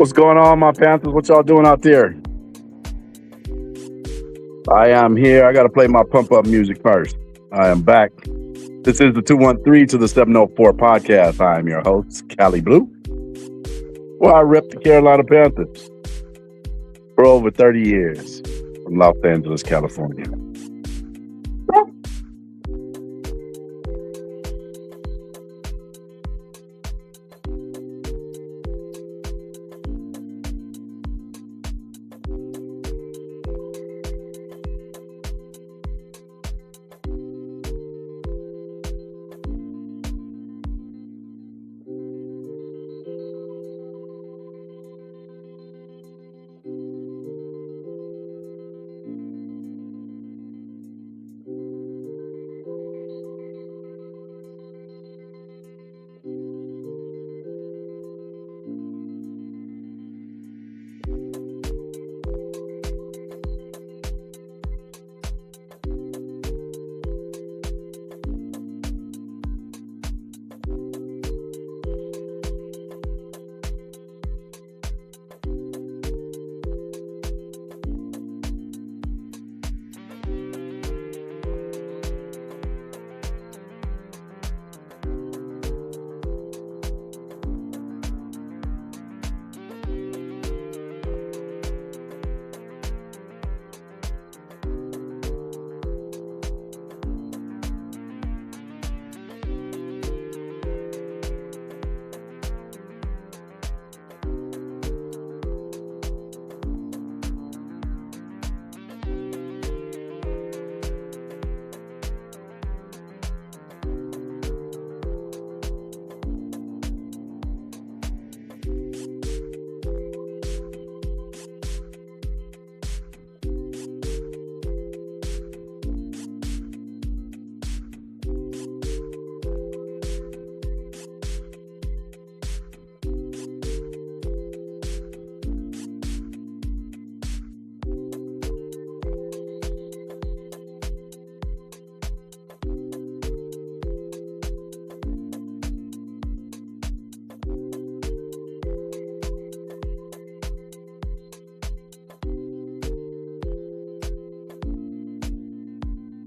What's going on, my Panthers? What y'all doing out there? I am here. I got to play my pump-up music first. I am back. This is the 213 to the 704 podcast. I am your host, Cali Blue. Well, I rep the Carolina Panthers for over 30 years from Los Angeles, California.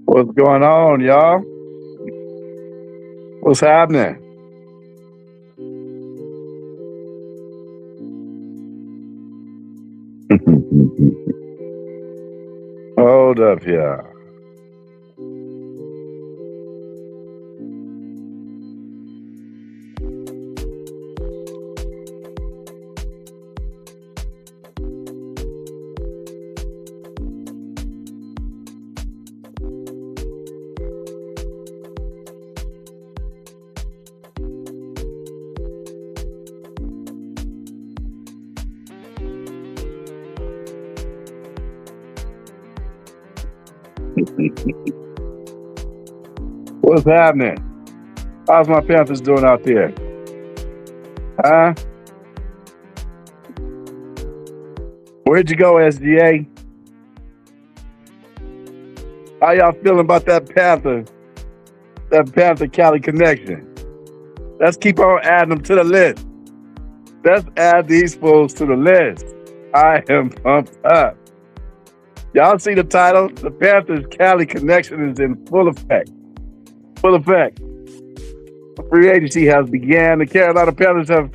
What's going on, y'all? What's happening? Hold up here. What's happening? How's my Panthers doing out there? Huh? Where'd you go, SGA? How y'all feeling about that Panther Cali connection? Let's keep on adding them to the list. Let's add these fools to the list. I am pumped up. Y'all see the title? The Panthers Cali connection is in full effect. Full effect. Free agency has began. The Carolina Panthers have,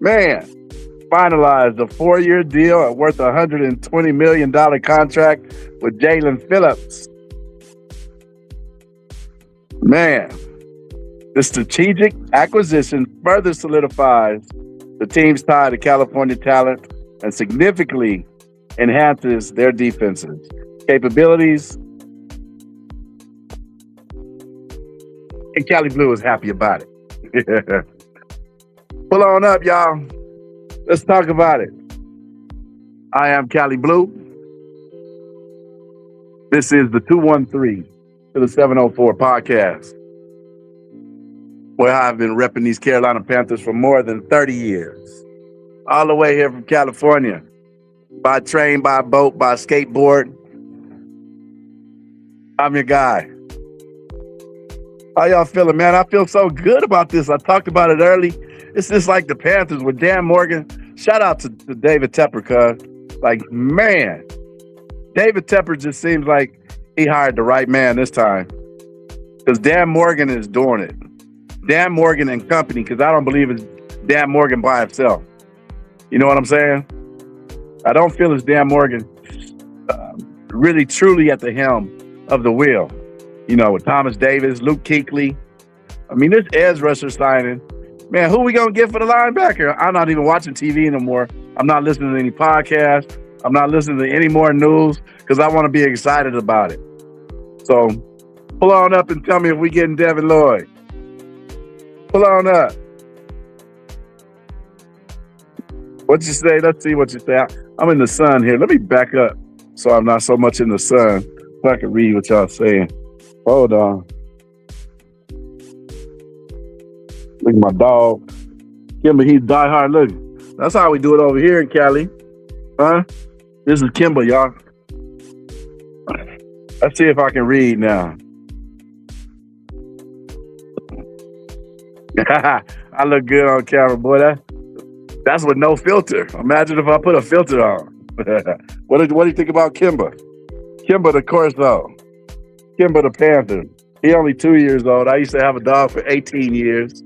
finalized a 4-year deal worth $120 million contract with Jalen Phillips. The strategic acquisition further solidifies the team's tie to California talent and significantly enhances their defenses capabilities. And Cali Blue is happy about it. Pull on up, y'all. Let's talk about it. I am Cali Blue. This is the 213 to the 704 podcast, where I've been repping these Carolina Panthers for more than 30 years. All the way here from California. By train, by boat, by skateboard. I'm your guy. How y'all feeling, man? I feel so good about this. I talked about it early. It's just like the Panthers with Dan Morgan shout out to David Tepper, cuz like, man, David Tepper just seems like he hired the right man this time. Because Dan Morgan is doing it. Dan Morgan and company, because I don't believe it's Dan Morgan by himself. You know what I'm saying? I don't feel it's Dan Morgan really truly at the helm of the wheel. You know, with Thomas Davis, Luke Kuechly. I mean, this edge rusher signing, man, who we going to get for the linebacker? I'm not even watching TV anymore. I'm not listening to any podcasts. I'm not listening to any more news because I want to be excited about it. So pull on up and tell me if we getting Devin Lloyd. Pull on up. What you say? Let's see what you say. I'm in the sun here. Let me back up so I'm not so much in the sun so I can read what y'all saying. Hold on. Look at my dog. Kimba, he's diehard. Look, that's how we do it over here in Cali. Huh? This is Kimba, y'all. Let's see if I can read now. I look good on camera, boy. That's with no filter. Imagine if I put a filter on. What do you think about Kimba? Kimba the Corso. Kimba the Panther. He only 2 years old. I used to have a dog for 18 years.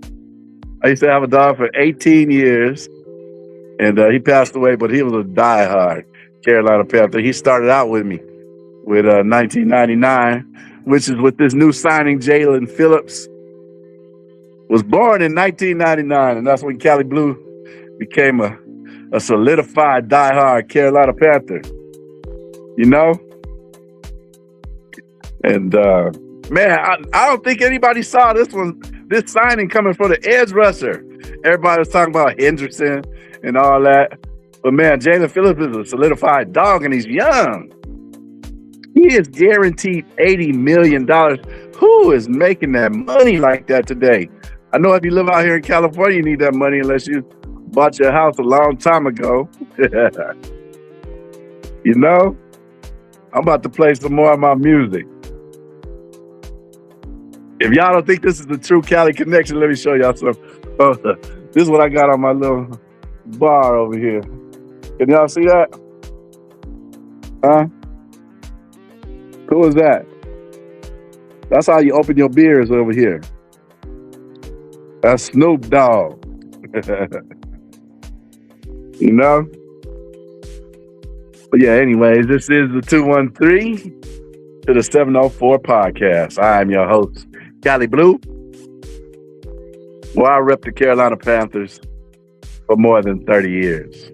And he passed away, but he was a diehard Carolina Panther. He started out with me with 1999, which is with this new signing, Jalen Phillips. Was born in 1999, and that's when Cali Blue became a solidified diehard Carolina Panther. You know? And man, I don't think anybody saw this signing coming for the edge rusher. Everybody was talking about Henderson and all that. But man, Jalen Phillips is a solidified dog and he's young. He is guaranteed $80 million. Who is making that money like that today? I know if you live out here in California, you need that money unless you bought your house a long time ago. You know? I'm about to play some more of my music. If y'all don't think this is the true Cali connection, let me show y'all some. This is what I got on my little bar over here. Can y'all see that? Huh? Who is that? That's how you open your beers over here. That's Snoop Dogg. You know? But yeah, anyways, this is the 213 to the 704 podcast. I am your host, Cali Blue. Well, I rep the Carolina Panthers for more than 30 years.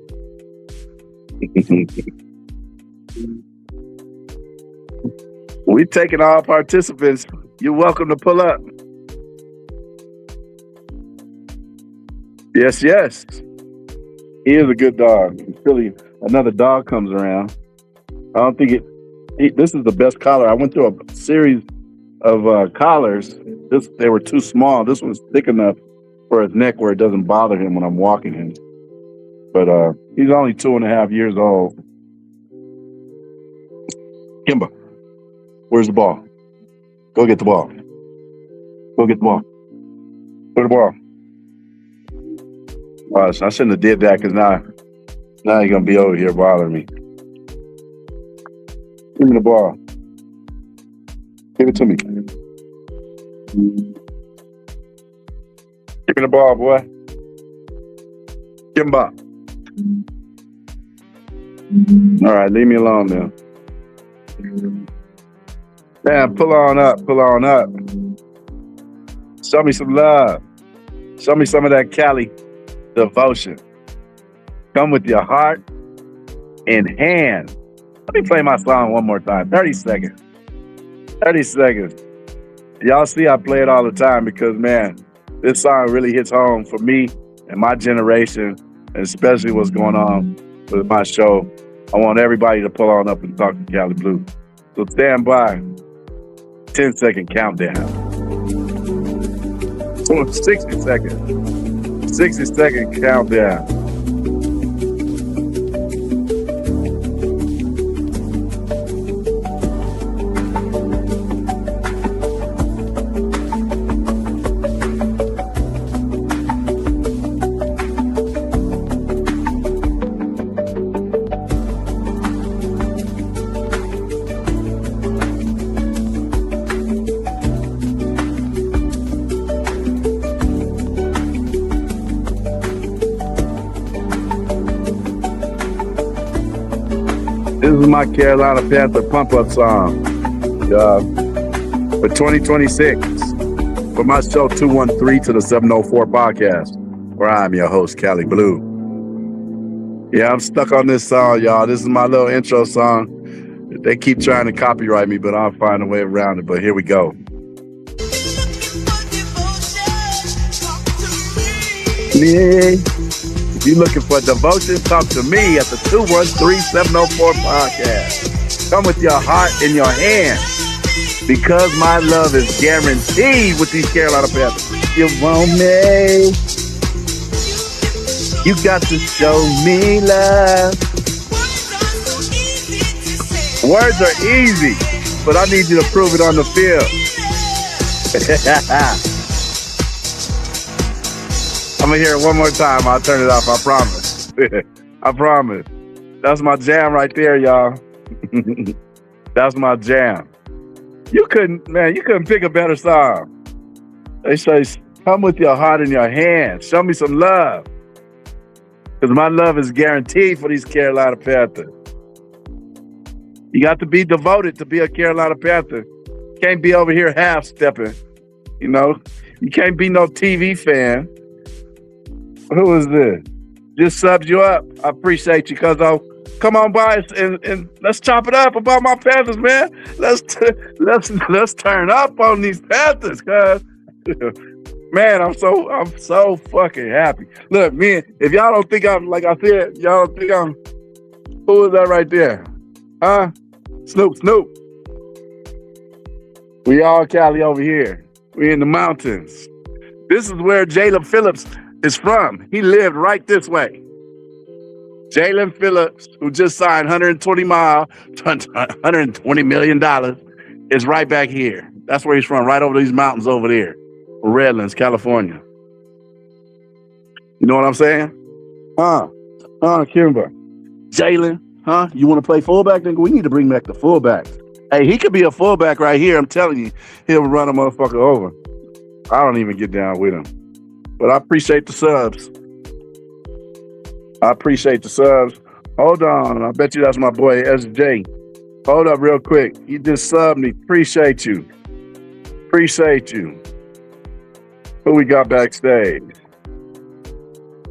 We taking all participants. You're welcome to pull up. Yes, yes. He is a good dog. Until another dog comes around. I don't think this is the best collar. I went through a series of collars. They were too small. This one's thick enough for his neck where it doesn't bother him when I'm walking him. But he's only 2.5 years old. Kimba, where's the ball? Go get the ball. Go get the ball. Where's the ball? I shouldn't have did that because now you're going to be over here bothering me. Give me the ball. Give it to me. Give me the ball, boy. Kimba. All right, leave me alone now. Man, pull on up. Show me some love. Show me some of that Cali devotion. Come with your heart in hand. Let me play my song one more time. 30 seconds. 30 seconds. Y'all see I play it all the time because, man, this song really hits home for me and my generation, and especially what's going on with my show. I want everybody to pull on up and talk to Cali Blue. So stand by. 10-second countdown. 60 seconds. 60-second countdown. This is my Carolina Panther pump-up song for 2026 for my show 213 to the 704 podcast, where I'm your host, Cali Blue. Yeah, I'm stuck on this song, y'all. This is my little intro song. They keep trying to copyright me, but I'll find a way around it. But here we go. Yeah. If you're looking for devotion, talk to me at the 213-704 podcast. Come with your heart in your hand, because my love is guaranteed with these Carolina Panthers. You want me? You got to show me love. Words are easy, but I need you to prove it on the field. I'm going to hear it one more time. I'll turn it off. I promise. I promise. That's my jam right there, y'all. That's my jam. You couldn't pick a better song. They say, come with your heart in your hand. Show me some love. Because my love is guaranteed for these Carolina Panthers. You got to be devoted to be a Carolina Panther. Can't be over here half-stepping. You know, you can't be no TV fan. Who is this? Just subs you up. I appreciate you, cuz come on by and let's chop it up about my Panthers, man. Let's turn up on these Panthers, cuz man, I'm so fucking happy. Look, man, if y'all don't think I'm, like I said, y'all don't think I'm, who is that right there? Huh? Snoop. We all Cali over here. We in the mountains. This is where Jalen Phillips is from. He lived right this way. Jalen Phillips, who just signed $120 million, is right back here. That's where he's from, right over these mountains over there. Redlands, California. You know what I'm saying? Kimber. Jalen, you want to play fullback? Then we need to bring back the fullback. Hey, he could be a fullback right here. I'm telling you, he'll run a motherfucker over. I don't even get down with him. But I appreciate the subs. Hold on. I bet you that's my boy, SJ. Hold up real quick. You just subbed me. Appreciate you. Who we got backstage?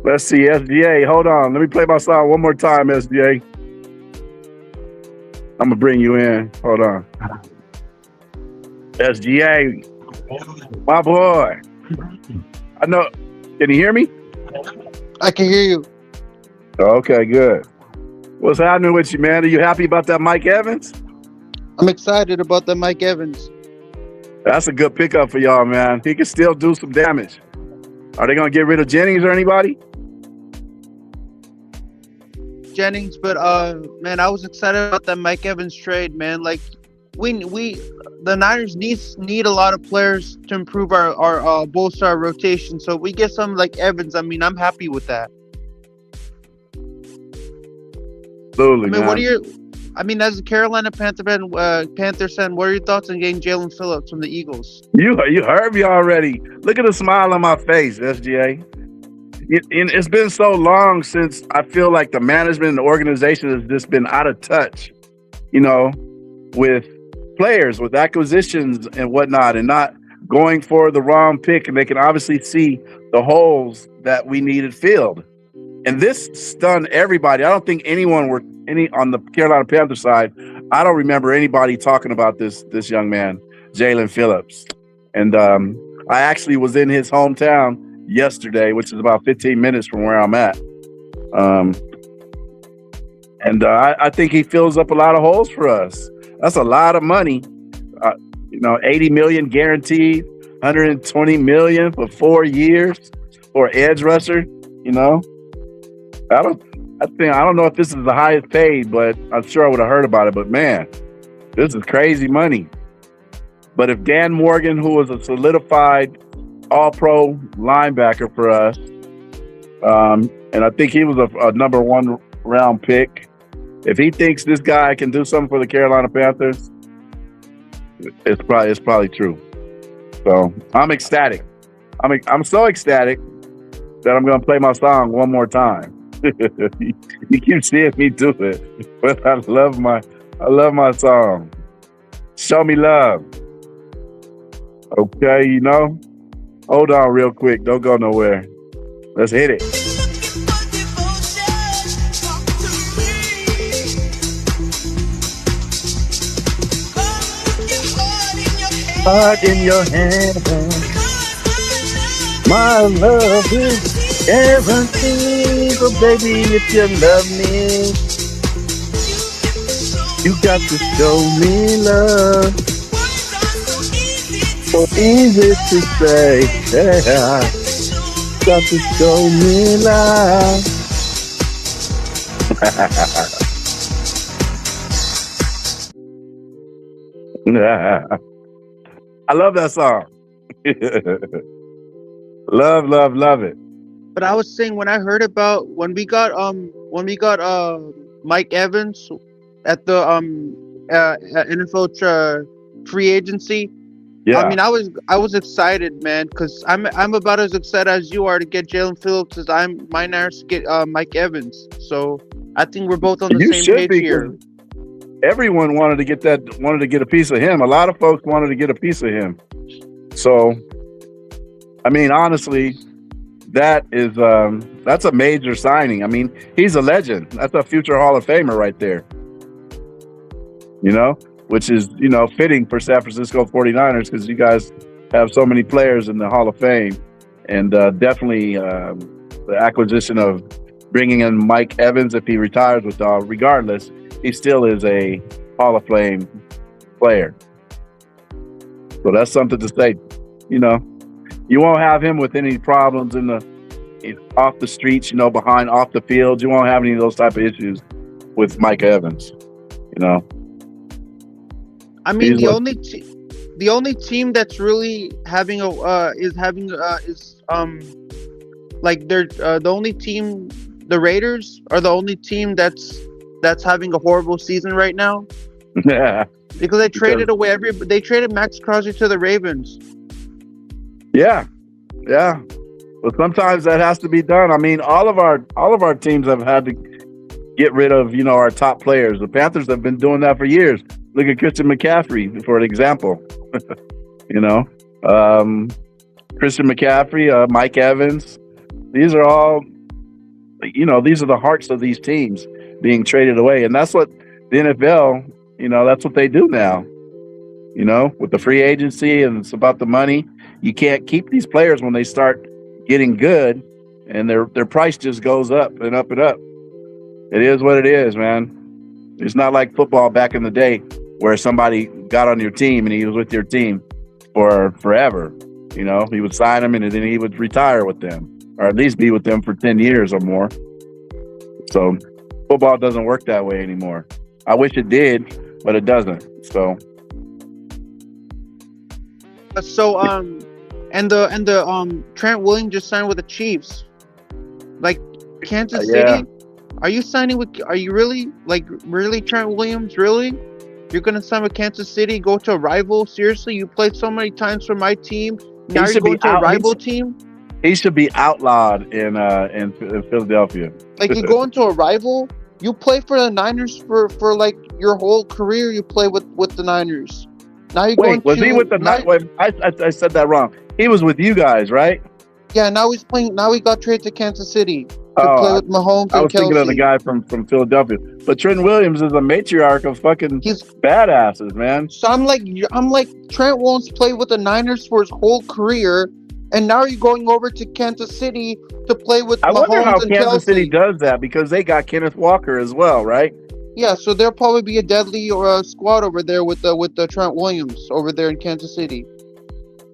Let's see, SGA. Hold on. Let me play my song one more time, SGA. I'm going to bring you in. Hold on. SGA. My boy. I know. Can you hear me? I can hear you. Okay, good. What's happening with you, man? Are you happy about that Mike Evans? I'm excited about that Mike Evans. That's a good pickup for y'all, man. He can still do some damage. Are they going to get rid of Jennings or anybody? Jennings, but man, I was excited about that Mike Evans trade, man. Like the Niners need a lot of players to improve our bolster our rotation. So if we get something like Evans, I mean, I'm happy with that. Absolutely, man. As a Carolina Panthers fan, what are your thoughts on getting Jalen Phillips from the Eagles? You heard me already. Look at the smile on my face, SGA. It's been so long since I feel like the management and the organization has just been out of touch, with players, with acquisitions and whatnot, and not going for the wrong pick. And they can obviously see the holes that we needed filled. And this stunned everybody. I don't think anyone on the Carolina Panthers side. I don't remember anybody talking about this young man, Jalen Phillips. And I actually was in his hometown yesterday, which is about 15 minutes from where I'm at. I think he fills up a lot of holes for us. That's a lot of money. $80 million guaranteed, $120 million for 4 years for edge rusher. I don't know if this is the highest paid, but I'm sure I would have heard about it. But man, this is crazy money. But if Dan Morgan, who was a solidified all-pro linebacker for us, and I think he was a number 1 round pick, if he thinks this guy can do something for the Carolina Panthers, it's probably true. So I'm ecstatic. I'm so ecstatic that I'm going to play my song one more time. You keep seeing me do it, but I love my song. Show me love. Okay, you know. Hold on, real quick. Don't go nowhere. Let's hit it. Heart in your hand. My love is guaranteed. So baby, if you love me, you got to show me love. So easy to say, yeah. Got to show me love. I love that song. Love, love, love it. But I was saying when I heard about when we got Mike Evans at the NFL free agency. I Yeah. mean, I was excited, man, because I'm about as excited as you are to get Jalen Phillips as my Niners to get Mike Evans. So I think we're both on the You same should page be, here. because everyone wanted to get a piece of him. A lot of folks wanted to get a piece of him. So, I mean, honestly, that's a major signing. I mean, he's a legend. That's a future Hall of Famer right there. You know, which is, fitting for San Francisco 49ers, because you guys have so many players in the Hall of Fame. And definitely the acquisition of bringing in Mike Evans, if he retires with regardless, he still is a Hall of Fame player. So that's something to say. You won't have him with any problems off the streets, behind, off the field. You won't have any of those type of issues with Mike Evans. I mean, the only team that's really having like they're the only team. The Raiders are the only team that's having a horrible season right now. Yeah, because they traded away they traded Max Crosby to the Ravens. Yeah. Well, sometimes that has to be done. I mean, all of our teams have had to get rid of, our top players. The Panthers have been doing that for years. Look at Christian McCaffrey, for an example. Christian McCaffrey, Mike Evans. These are all, these are the hearts of these teams being traded away. And that's what the NFL, that's what they do now. With the free agency, and it's about the money. You can't keep these players when they start getting good, and their price just goes up and up and up. It is what it is, man. It's not like football back in the day where somebody got on your team and he was with your team for forever. He would sign them and then he would retire with them, or at least be with them for 10 years or more. So football doesn't work that way anymore. I wish it did, but it doesn't. So and the Trent Williams just signed with the Chiefs. Like Kansas yeah. City, are you really Trent Williams? Really? You're gonna sign with Kansas City, go to a rival? Seriously? You played so many times for my team. Now you're going to a rival team? He should be outlawed in Philadelphia. Like, you go into a rival, you play for the Niners for like your whole career. You play with the Niners. Now you're going. Was he with the Niners? I said that wrong. He was with you guys, right? Yeah. Now he's playing. Now he got traded to Kansas City to play with Mahomes and Kelsey. I was thinking of the guy from Philadelphia. But Trent Williams is a matriarch of fucking badasses, man. So I'm like Trent Williams played with the Niners for his whole career, and now you're going over to Kansas City to play with Mahomes and Kelsey. I wonder how Kansas City does that, because they got Kenneth Walker as well, right? Yeah, so there'll probably be a deadly squad over there with the Trent Williams over there in Kansas City.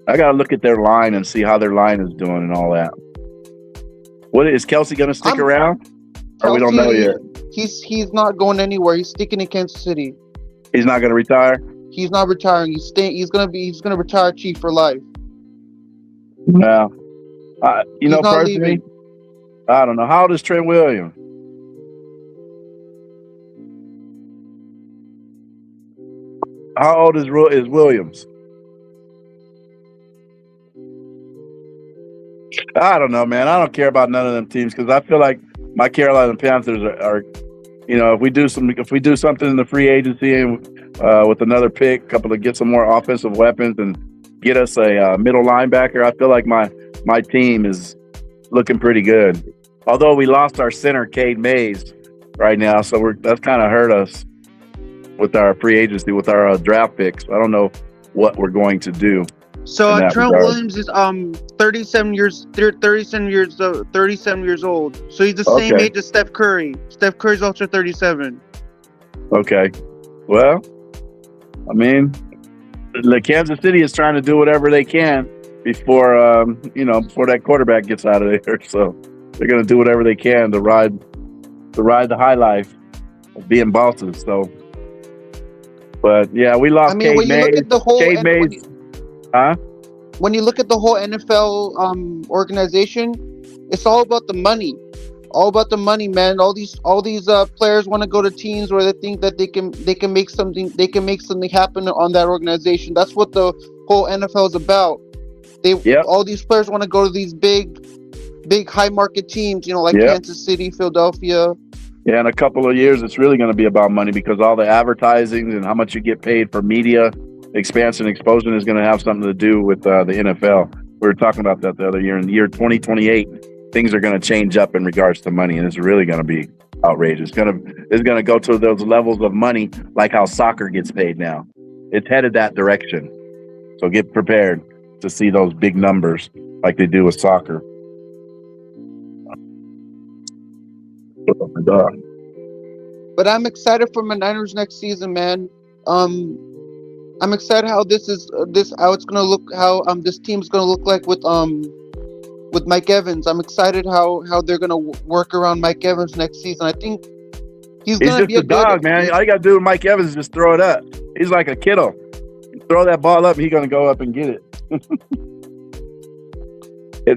I gotta look at their line and see how their line is doing and all that. What is Kelsey gonna stick around? Or we don't know yet. He's not going anywhere. He's sticking in Kansas City. He's not gonna retire. He's not retiring. He's gonna retire Chief for life. Yeah. Personally, I don't know. How old is Trent Williams? How old is Williams? I don't know, man. I don't care about none of them teams, because I feel like my Carolina Panthers are if we do something in the free agency and with another pick, get some more offensive weapons and get us a middle linebacker, I feel like my team is looking pretty good. Although we lost our center, Cade Mays, right now, so that's kind of hurt us with our free agency, with our draft picks. I don't know what we're going to do. So Trent Williams is 37 years old. So he's the same age as Steph Curry. Steph Curry's also 37. Okay. Well, I mean, the Kansas City is trying to do whatever they can before that quarterback gets out of there. So they're going to do whatever they can to ride the high life of being bosses. So, but yeah, we lost. When you look at the whole when you look at the whole NFL organization, it's all about the money. All about the money, man. All these players want to go to teams where they think that they can make something happen on that organization. That's what the whole NFL is about. All these players want to go to these big high market teams, like Kansas City, Philadelphia. Yeah, in a couple of years, it's really going to be about money because all the advertising and how much you get paid for media expansion, exposure is going to have something to do with the NFL. We were talking about that the other year. In the year 2028, things are going to change up in regards to money, and it's really going to be outrageous. It's going to go to those levels of money like how soccer gets paid now. It's headed that direction. So get prepared to see those big numbers like they do with soccer. Oh my God. But I'm excited for my Niners next season, man. I'm excited how this team's gonna look like with Mike Evans. I'm excited how they're gonna work around Mike Evans next season. I think he's gonna be a dog, man. All you gotta do with Mike Evans is just throw it up. He's like a kiddo. Throw that ball up, and he's gonna go up and get it.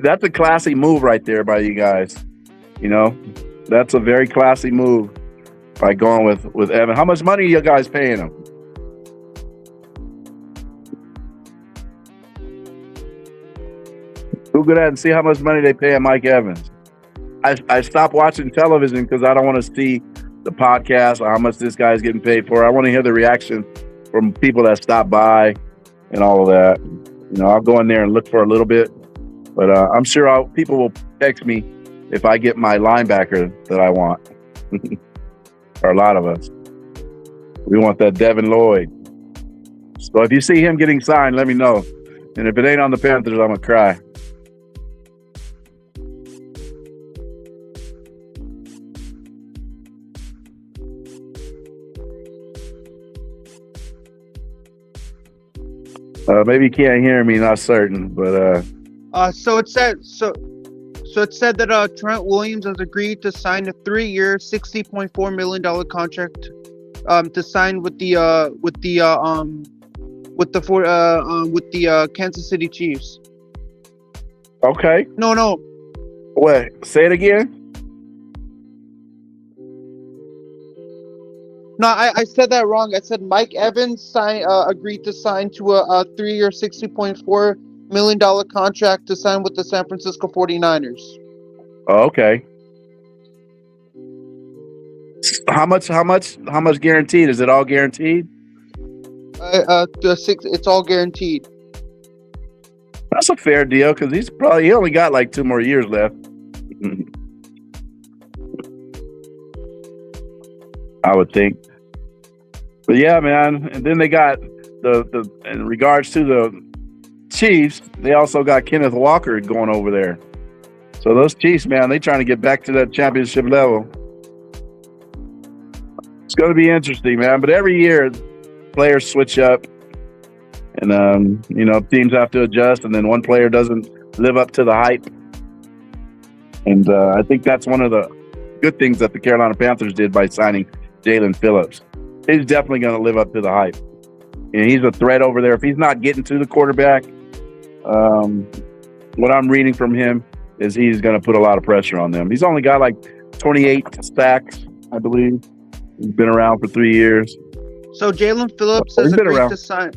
That's a classy move right there by you guys. That's a very classy move by going with Evan. How much money are you guys paying him? Google that and see how much money they pay Mike Evans. I stopped watching television because I don't want to see the podcast or how much this guy's getting paid for. I want to hear the reaction from people that stop by and all of that. I'll go in there and look for a little bit, but I'm sure people will text me if I get my linebacker that I want. Or a lot of us. We want that Devin Lloyd. So if you see him getting signed, let me know. And if it ain't on the Panthers, I'm going to cry. Maybe you can't hear me, not certain, but so it said that Trent Williams has agreed to sign a 3-year, $60.4 million contract to sign with the Kansas City Chiefs. Okay. No. Wait, say it again. No, I said that wrong. I said Mike Evans agreed to sign to a 3-year, $60.4 million contract to sign with the San Francisco 49ers. Oh, okay. How much guaranteed? Is it all guaranteed? It's all guaranteed. That's a fair deal because he only got like 2 more years left. I would think. But yeah, man. And then they got the in regards to the Chiefs, they also got Kenneth Walker going over there. So those Chiefs, man, they trying to get back to that championship level. It's going to be interesting, man. But every year, players switch up, and teams have to adjust, and then one player doesn't live up to the hype. And I think that's one of the good things that the Carolina Panthers did by signing Jalen Phillips. He's definitely going to live up to the hype. And he's a threat over there. If he's not getting to the quarterback, what I'm reading from him is he's going to put a lot of pressure on them. He's only got like 28 sacks, I believe. He's been around for 3 years. So Jalen Phillips has agreed to sign.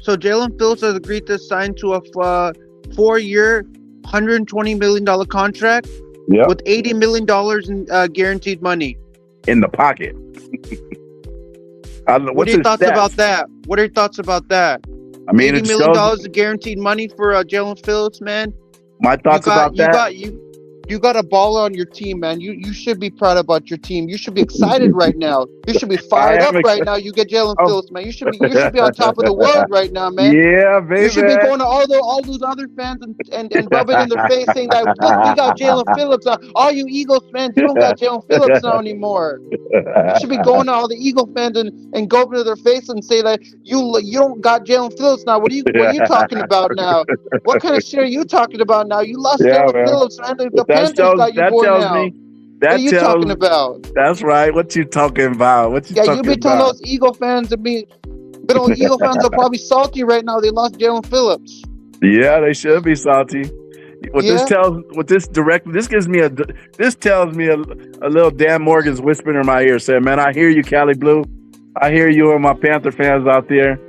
So Jalen Phillips has agreed to sign to a 4-year, $120 million contract Yep. with $80 million in guaranteed money. In the pocket. What are your thoughts about that? What are your thoughts about that? I mean, $80 million in guaranteed money for Jalen Phillips, man. My thoughts about that. You got a baller on your team, man. You should be proud about your team. You should be excited right now. You should be fired up right now. You get Jalen Phillips, man. You should be on top of the world right now, man. Yeah, baby. You should be going to all those other fans and rub it in their face, saying that, look, we got Jalen Phillips now. All you Eagles fans, you don't got Jalen Phillips now anymore. You should be going to all the Eagle fans and go up to their face and say that you don't got Jalen Phillips now. What are you talking about now? What kind of shit are you talking about now? You lost Jalen Phillips, man. The Panthers got you boy now. What are you talking about? That's right. What you talking about? You be telling those Eagle fans to be. But those Eagle fans are probably salty right now. They lost Jalen Phillips. Yeah, they should be salty. This tells me a little Dan Morgan's whispering in my ear, saying, "Man, I hear you, Cali Blue. I hear you and my Panther fans out there.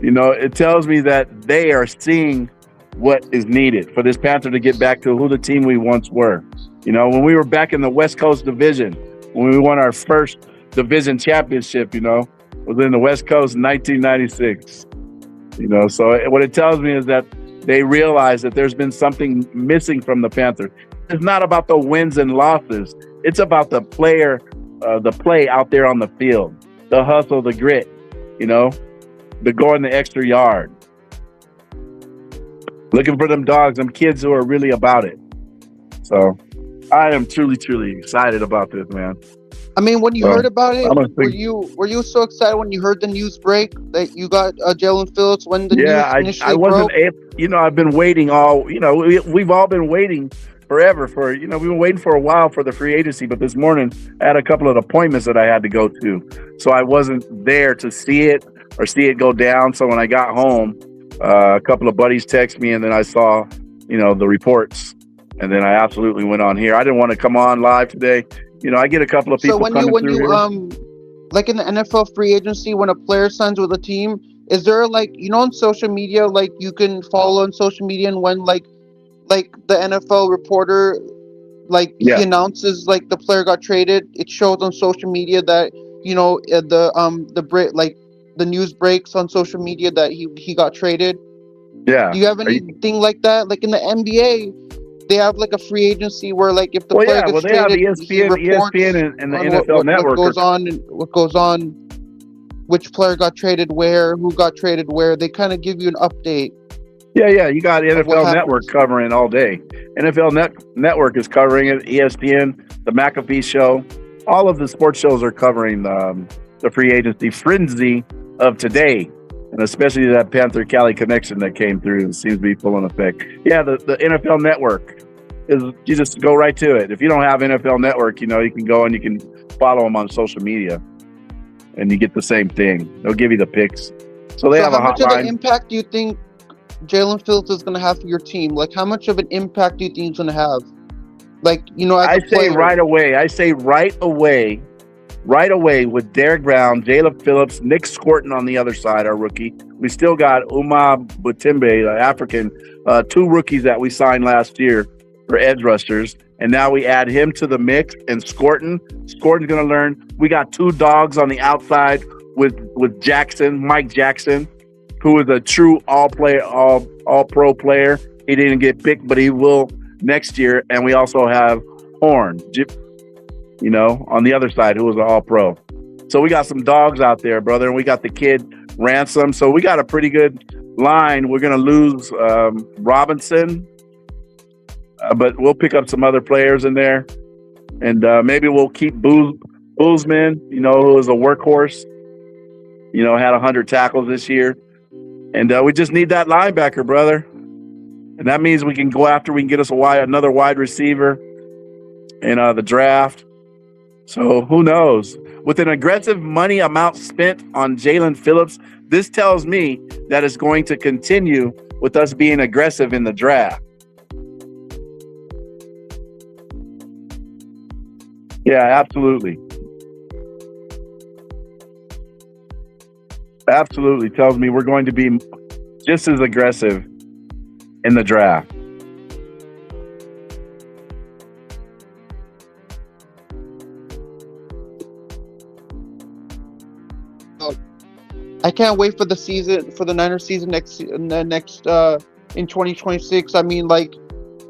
You know, it tells me that they are seeing what is needed for this Panther to get back to who the team we once were. You know, when we were back in the West Coast Division, when we won our first division championship, you know, was in the West Coast in 1996. You know, so what it tells me is that they realize that there's been something missing from the Panthers. It's not about the wins and losses. It's about the play out there on the field, the hustle, the grit, you know, the going the extra yard. Looking for them dogs, them kids who are really about it. So I am truly, truly excited about this, man. I mean, when you heard about it, were you so excited when you heard the news break that you got Jalen Phillips when the news initially broke? I wasn't able, you know, I've been waiting we've all been waiting forever we've been waiting for a while for the free agency, but this morning I had a couple of appointments that I had to go to. So I wasn't there to see it go down. So when I got home, a couple of buddies texted me, and then I saw, you know, the reports, and then I absolutely went on here. I didn't want to come on live today. You know, I get a couple of people coming through here. Like in the NFL free agency, when a player signs with a team, is there like, you know, on social media, like you can follow on social media, and when like the NFL reporter, he announces like the player got traded, it shows on social media that, you know, the news breaks on social media that he got traded. Yeah. Do you have anything like that? Like in the NBA, they have like a free agency where like if the player gets traded, they have ESPN and the NFL Network. What goes on, which player got traded where, who got traded where. They kind of give you an update. Yeah, you got NFL Network covering all day. NFL Network is covering it. ESPN, the McAfee Show, all of the sports shows are covering the free agency frenzy of today, and especially that Panther Cali connection that came through seems to be full in effect. Yeah, the NFL Network is, you just go right to it. If you don't have NFL Network, you know, you can go and you can follow them on social media, and you get the same thing. They'll give you the picks. So have a hotline. How much of an impact do you think Jalen Phillips is going to have for your team? Like, how much of an impact do you think he's going to have? Like, you know, I say right away with Derek Brown, Jalen Phillips, Nick Scorton on the other side, our rookie. We still got Uma Butimbe, African, 2 rookies that we signed last year for edge rushers. And now we add him to the mix, and Scorton's going to learn. We got 2 dogs on the outside with Mike Jackson, who is a true all-pro player. He didn't get picked, but he will next year. And we also have Horn, you know, on the other side, who was an all-pro. So we got some dogs out there, brother, and we got the kid Ransom. So we got a pretty good line. We're going to lose Robinson, but we'll pick up some other players in there. And maybe we'll keep Boozman, you know, who is a workhorse, you know, had 100 tackles this year. And we just need that linebacker, brother. And that means we can get us another wide receiver in the draft. So who knows? With an aggressive money amount spent on Jalen Phillips, this tells me that it's going to continue with us being aggressive in the draft. Yeah, absolutely. Absolutely tells me we're going to be just as aggressive in the draft. I can't wait for the season, for the Niners season next in 2026. I mean, like,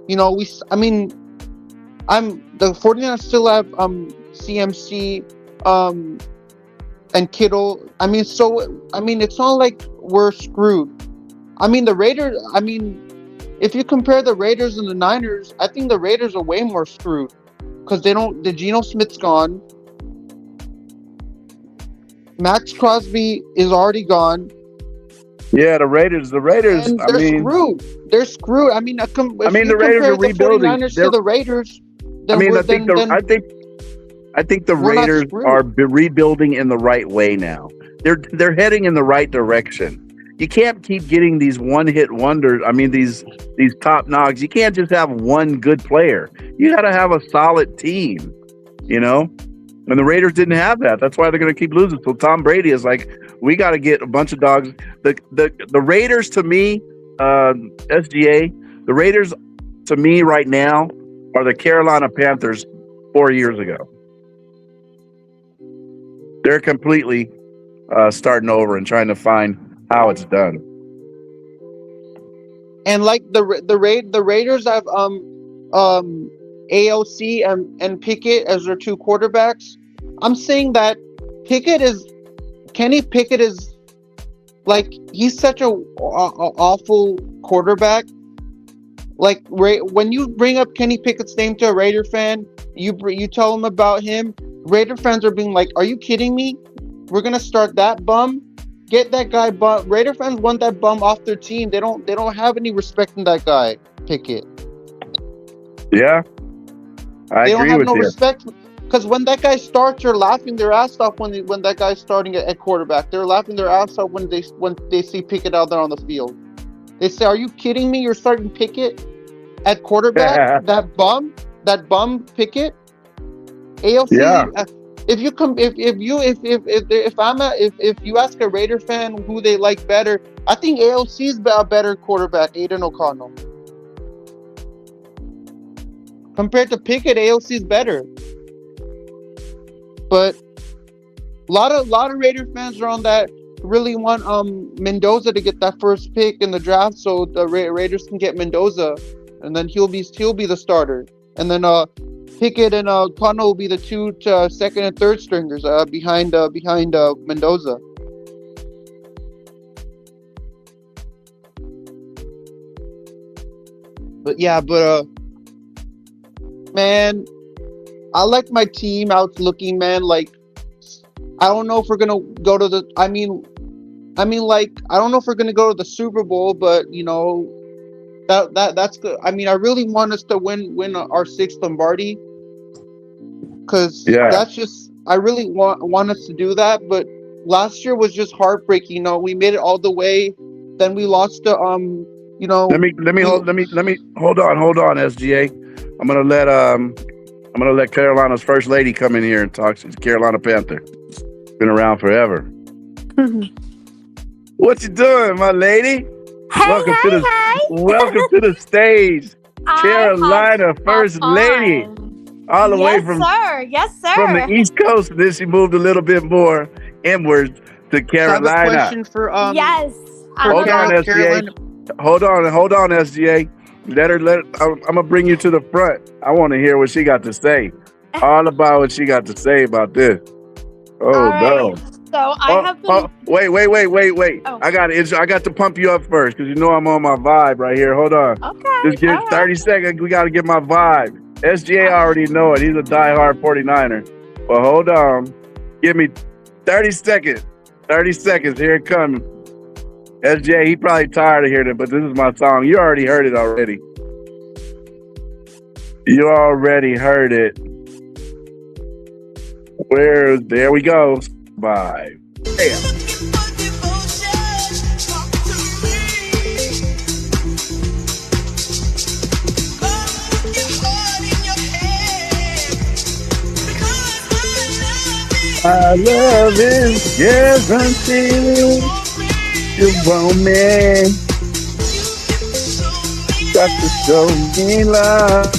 I mean, the 49ers still have CMC and Kittle. I mean, it's not like we're screwed. I mean, the Raiders. I mean, if you compare the Raiders and the Niners, I think the Raiders are way more screwed because they don't. The Geno Smith's gone. Max Crosby is already gone. Yeah, the Raiders. And they're screwed. They're screwed. I mean, if the Raiders are rebuilding. 49ers to the Raiders. I think the Raiders are rebuilding in the right way now. They're heading in the right direction. You can't keep getting these one-hit wonders. I mean, these top knocks. You can't just have one good player. You got to have a solid team, And the Raiders didn't have that. That's why they're going to keep losing. So Tom Brady is like, we got to get a bunch of dogs. The Raiders, to me, SGA, the Raiders, to me right now, are the Carolina Panthers 4 years ago. They're completely starting over and trying to find how it's done. And like the Raiders have AOC and Pickett as their two quarterbacks. I'm saying that Kenny Pickett is like, he's such a awful quarterback. Like, when you bring up Kenny Pickett's name to a Raider fan, you tell them about him. Raider fans are being like, "Are you kidding me? We're gonna start that bum? Get that guy bum." Raider fans want that bum off their team. They don't have any respect in that guy, Pickett. Yeah, they don't have no respect, because when that guy starts, they're laughing their ass off when that guy's starting at quarterback. They're laughing their ass off when they see Pickett out there on the field. They say, "Are you kidding me? You're starting Pickett at quarterback? that bum Pickett." AOC. Yeah. If you ask a Raider fan who they like better, I think AOC's a better quarterback, Aiden O'Connell. Compared to Pickett, AOC's better. But a lot of Raider fans are on that, really want Mendoza to get that first pick in the draft, so the Raiders can get Mendoza, and then he'll be the starter, and then Pickett and O'Connell will be the two second and third stringers behind Mendoza. But man, I like my team out looking, man. Like, I don't know if we're gonna go to the. I mean, like, I don't know if we're gonna go to the Super Bowl, but that's good. I mean, I really want us to win our sixth Lombardi, because that's just, I really want us to do that. But last year was just heartbreaking. We made it all the way, then we lost to Let me hold on, SGA. I'm gonna let Carolina's first lady come in here and talk. She's a Carolina Panther. Been around forever. What you doing, my lady? Welcome to the stage, Carolina First Lady, all the way from Yes, sir. From the East Coast. And then she moved a little bit more inwards to Carolina. I have a question for yes. Hold on, SGA. Hold on, SGA. I'm gonna bring you to the front. I want to hear what she got to say. All about what she got to say about this. Oh no. So I have been... Wait. Oh. I got to pump you up first, because I'm on my vibe right here. Hold on. Okay. Just give 30 seconds. We got to get my vibe. SGA already know it. He's a diehard 49er. Well, hold on. Give me 30 seconds. 30 seconds. Here it comes. SGA, he probably tired of hearing it, but this is my song. You already heard it already. You already heard it. There we go. Bye. Damn. I love it, yes, until you want me. Got to show me love.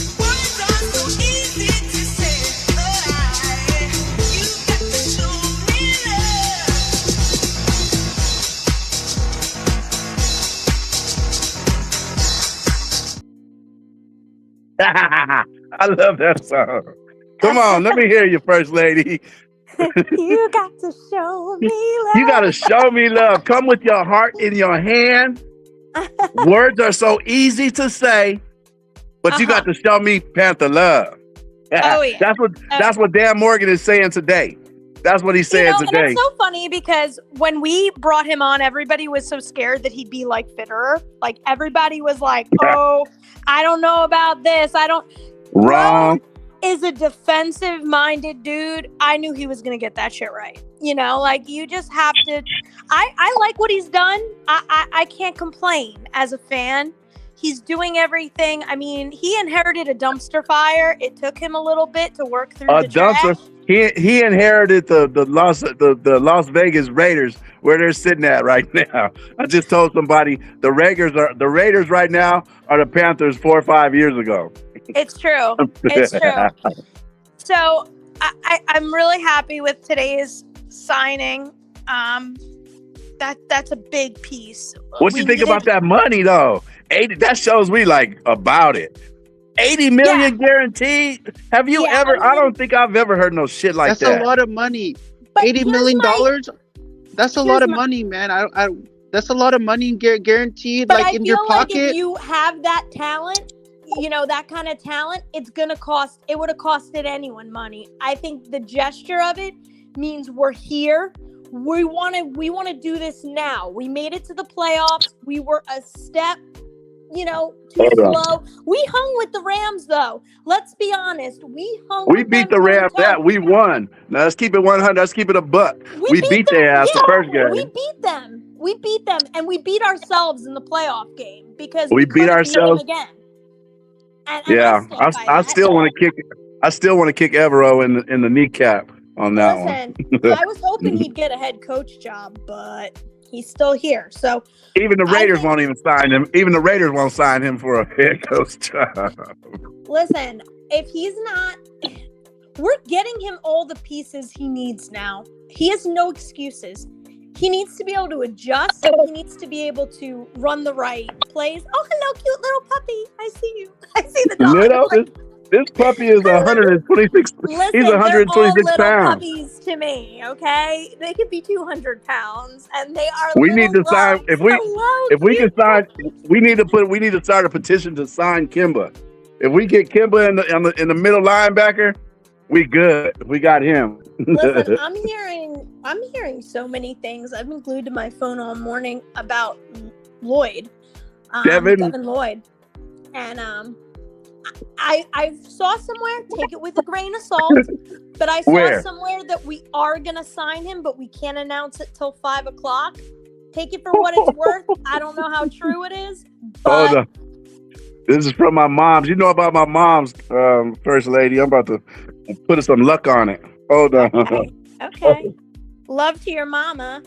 I love that song. Come on, let me hear you, First Lady. You got to show me love. You got to show me love. Come with your heart in your hand. Words are so easy to say, but you got to show me Panther love. Oh, yeah. That's what Dan Morgan is saying today. That's what he's saying today. And it's so funny because when we brought him on, everybody was so scared that he'd be like Fitterer. Like everybody was like, "Oh, I don't know about this. I don't." Wrong. Bro is a defensive-minded dude. I knew he was gonna get that shit right. You know, like you just have to. I like what he's done. I can't complain as a fan. He's doing everything. I mean, he inherited a dumpster fire. It took him a little bit to work through the dumpster. trash. He inherited the Las Vegas Raiders where they're sitting at right now. I just told somebody the Raiders right now are the Panthers 4 or 5 years ago. It's true. It's true. So I'm really happy with today's signing. That's a big piece. What do you think about that money though? 80. That shows me like about it. 80 million guaranteed. Have you ever? I don't think I've ever heard no shit like that. That's a lot of money. But $80 million. That's a lot of money, man. That's a lot of money guaranteed, like in your pocket. Like if you have that talent, you know, that kind of talent, it would have costed anyone money. I think the gesture of it means we're here. We want to do this now. We made it to the playoffs. We were a step, too slow. We hung with the Rams, though. Let's be honest. We beat the Rams. We won. Now let's keep it 100. Let's keep it a buck. We beat their ass the first game. We beat them, and we beat ourselves in the playoff game because we beat ourselves again. And I still want to kick. I still want to kick Evero in the kneecap on that one. I was hoping he'd get a head coach job, but he's still here. So even the Raiders won't even sign him. Even the Raiders won't sign him for a head coach job. Listen, if he's not, we're getting him all the pieces he needs now. He has no excuses. He needs to be able to adjust. He needs to be able to run the right plays. Oh, hello, cute little puppy. I see you. I see the dog. This puppy is 126. Listen, he's 126 they're all little pounds. Puppies to me, okay? They could be 200 pounds, and they are. We need to sign. If we can sign, we need to start a petition to sign Kimba. If we get Kimba in the middle linebacker, we good. We got him. Listen, I'm hearing so many things. I've been glued to my phone all morning about Lloyd, Devin Lloyd, and I saw somewhere, take it with a grain of salt, but I saw somewhere that we are going to sign him, but we can't announce it till 5:00. Take it for what it's worth. I don't know how true it is, but... This is from my mom's. You know about my mom's, First Lady. I'm about to put some luck on it. Hold on. Okay. Love to your mama.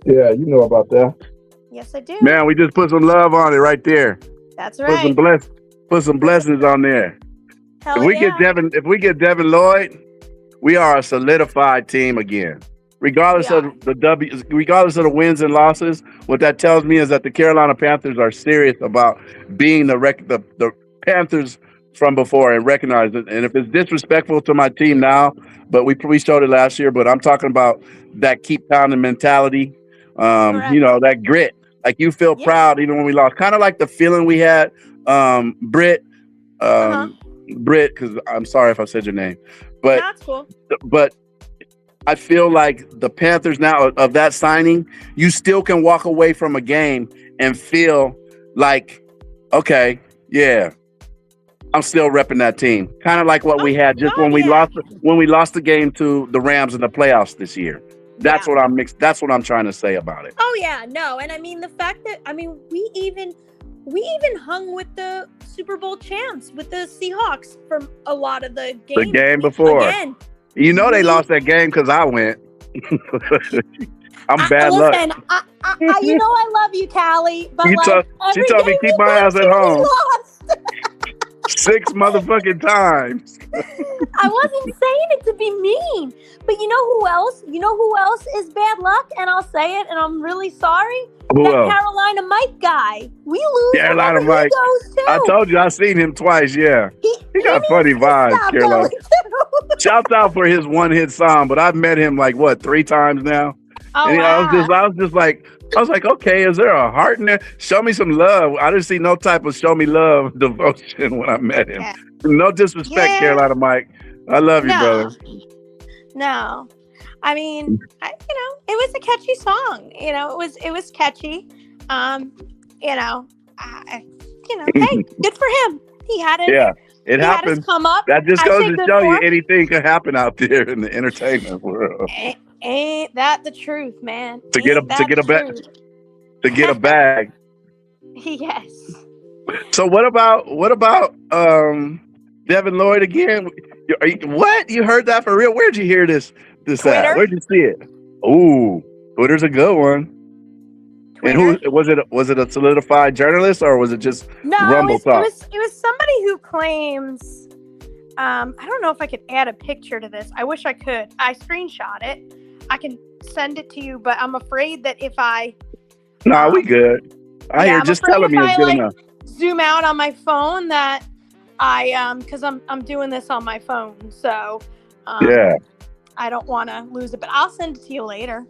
Yeah, you know about that. Yes, I do. Man, we just put some love on it right there. That's right. Put some blessings on there. Hell If we get Devin Lloyd, we are a solidified team again. Regardless of the wins and losses, what that tells me is that the Carolina Panthers are serious about being the Panthers from before and recognize it. And if it's disrespectful to my team now, but we showed it last year, but I'm talking about that keep pounding mentality, that grit. Like you feel proud even when we lost. Kind of like the feeling we had, Britt, because I'm sorry if I said your name, but that's cool. But I feel like the Panthers now of that signing, you still can walk away from a game and feel like, okay, yeah, I'm still repping that team. Kind of like what we had when we lost the game to the Rams in the playoffs this year. That's what I'm trying to say about it. Oh yeah, no, and I mean the fact that we even hung with the Super Bowl champs with the Seahawks for a lot of the games. The game before. Again. You know they lost that game because I went. I'm bad luck. Listen, I love you, Callie, but she told me keep my ass at home. 6 motherfucking times. I wasn't saying it to be mean, but you know who else? You know who else is bad luck? And I'll say it, and I'm really sorry. Who else? Carolina Mike guy. We lose Carolina whenever Mike. he goes too. I told you I seen him twice. Yeah, he got funny vibes. Stop Carolina. going too. Shouts out for his one-hit song, but I've met him like 3 times now. Oh, And wow. I was like, okay, is there a heart in there? Show me some love. I didn't see no type of show me love devotion when I met him. Yeah. No disrespect, Yeah. Carolina Mike. I love you, brother. No. I mean, it was a catchy song. It was catchy. Hey, good for him. He had it. Yeah, it He had happened. his come up. That just I goes say to good show for you him. anything can happen out there in the entertainment world. Ain't that the truth, man? To get a bag. Yes. So what about Devin Lloyd again? What? You heard that for real? Where'd you hear this Twitter. at? Where'd you see it? Ooh, Twitter's a good one. Twitter. And who was it? Was it a solidified journalist or was it just Rumble Talk? It was somebody who claims. I don't know if I could add a picture to this. I wish I could. I screenshot it. I can send it to you, but I'm afraid that if I. Nah, we good. I'm just afraid telling me it's good enough. Zoom out on my phone that because I'm doing this on my phone, so yeah. I don't want to lose it, but I'll send it to you later.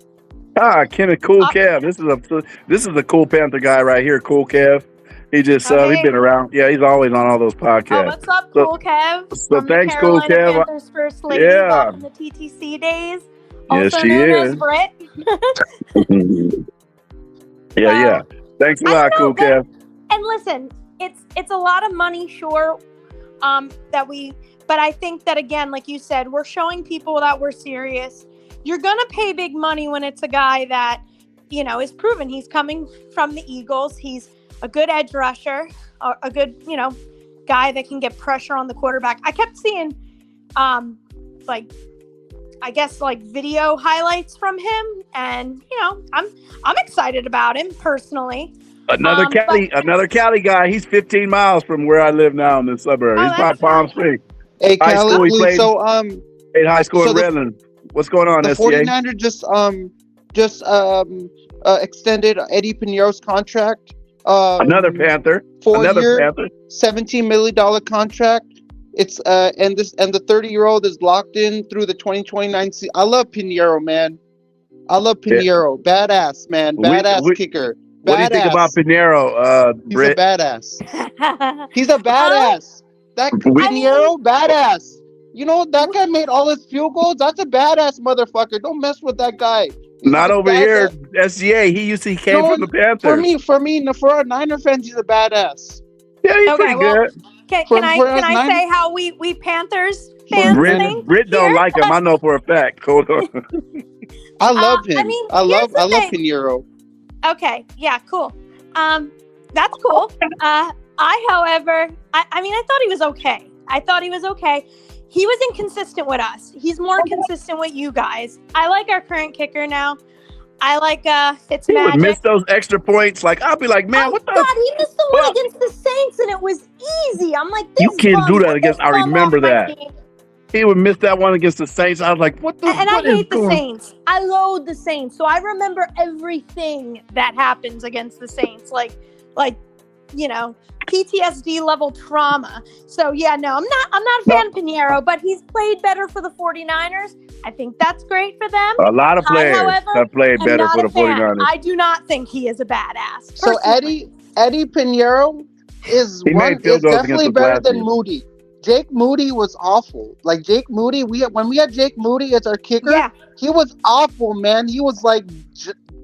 Kenneth Cool Kev. This is a cool Panther guy right here, Cool Kev. He just he's been around. Yeah, he's always on all those podcasts. Oh, what's up, Cool Kev? So From thanks, the Cool Carolina Kev. Panthers first lady back in the TTC days. Yes, Also she known is. as Brit. Yeah. Thanks a lot, Cool Kev. And listen, it's a lot of money, sure, but I think that, again, like you said, we're showing people that we're serious. You're going to pay big money when it's a guy that, is proven. He's coming from the Eagles. He's a good edge rusher, a good, guy that can get pressure on the quarterback. I kept seeing, video highlights from him, and, I'm excited about him personally. Another Cali guy. He's 15 miles from where I live now in the suburb. He's by Palm Springs. Hey, High Cali, school, he played high school in Redlands. What's going on, the SCA? 49ers just extended Eddie Piñeiro's contract. Another Panther. Panther. $17 million contract. It's and the 30-year-old is locked in through the 2029 season. I love Piñeiro, man. I love Piñeiro. Yeah. Badass, man. Badass kicker. What do you think about Piñeiro, Britt? He's a badass. That Piñeiro, badass. That guy made all his field goals. That's a badass motherfucker. Don't mess with that guy. Not over here, SGA. He came from the Panthers. For our Niner fans, he's a badass. Yeah, he's pretty good. Can I say how we Panthers fans think? Brit don't like him. I know for a fact. Hold on. I love him. I love Piñeiro. Okay. Yeah. Cool. That's cool. However, I thought he was okay. He was inconsistent with us. He's more consistent with you guys. I like our current kicker now. I like Fitzmagic. He would miss those extra points. Like, I'll be like, man, what the? God, he missed the one against the Saints, and it was easy. I'm like, this you can't do that against. I remember that. He would miss that one against the Saints. I was like, what the? And I hate the Saints. I loathe the Saints. So I remember everything that happens against the Saints. Like, PTSD level trauma. So yeah, no, I'm not a fan of Piñeiro, but he's played better for the 49ers. I think that's great for them. A lot of players have played better for the 49ers. I do not think he is a badass. So Eddie Piñeiro is definitely better than Moody. Jake Moody was awful. Like Jake Moody, when we had Jake Moody as our kicker, he was awful, man. He was like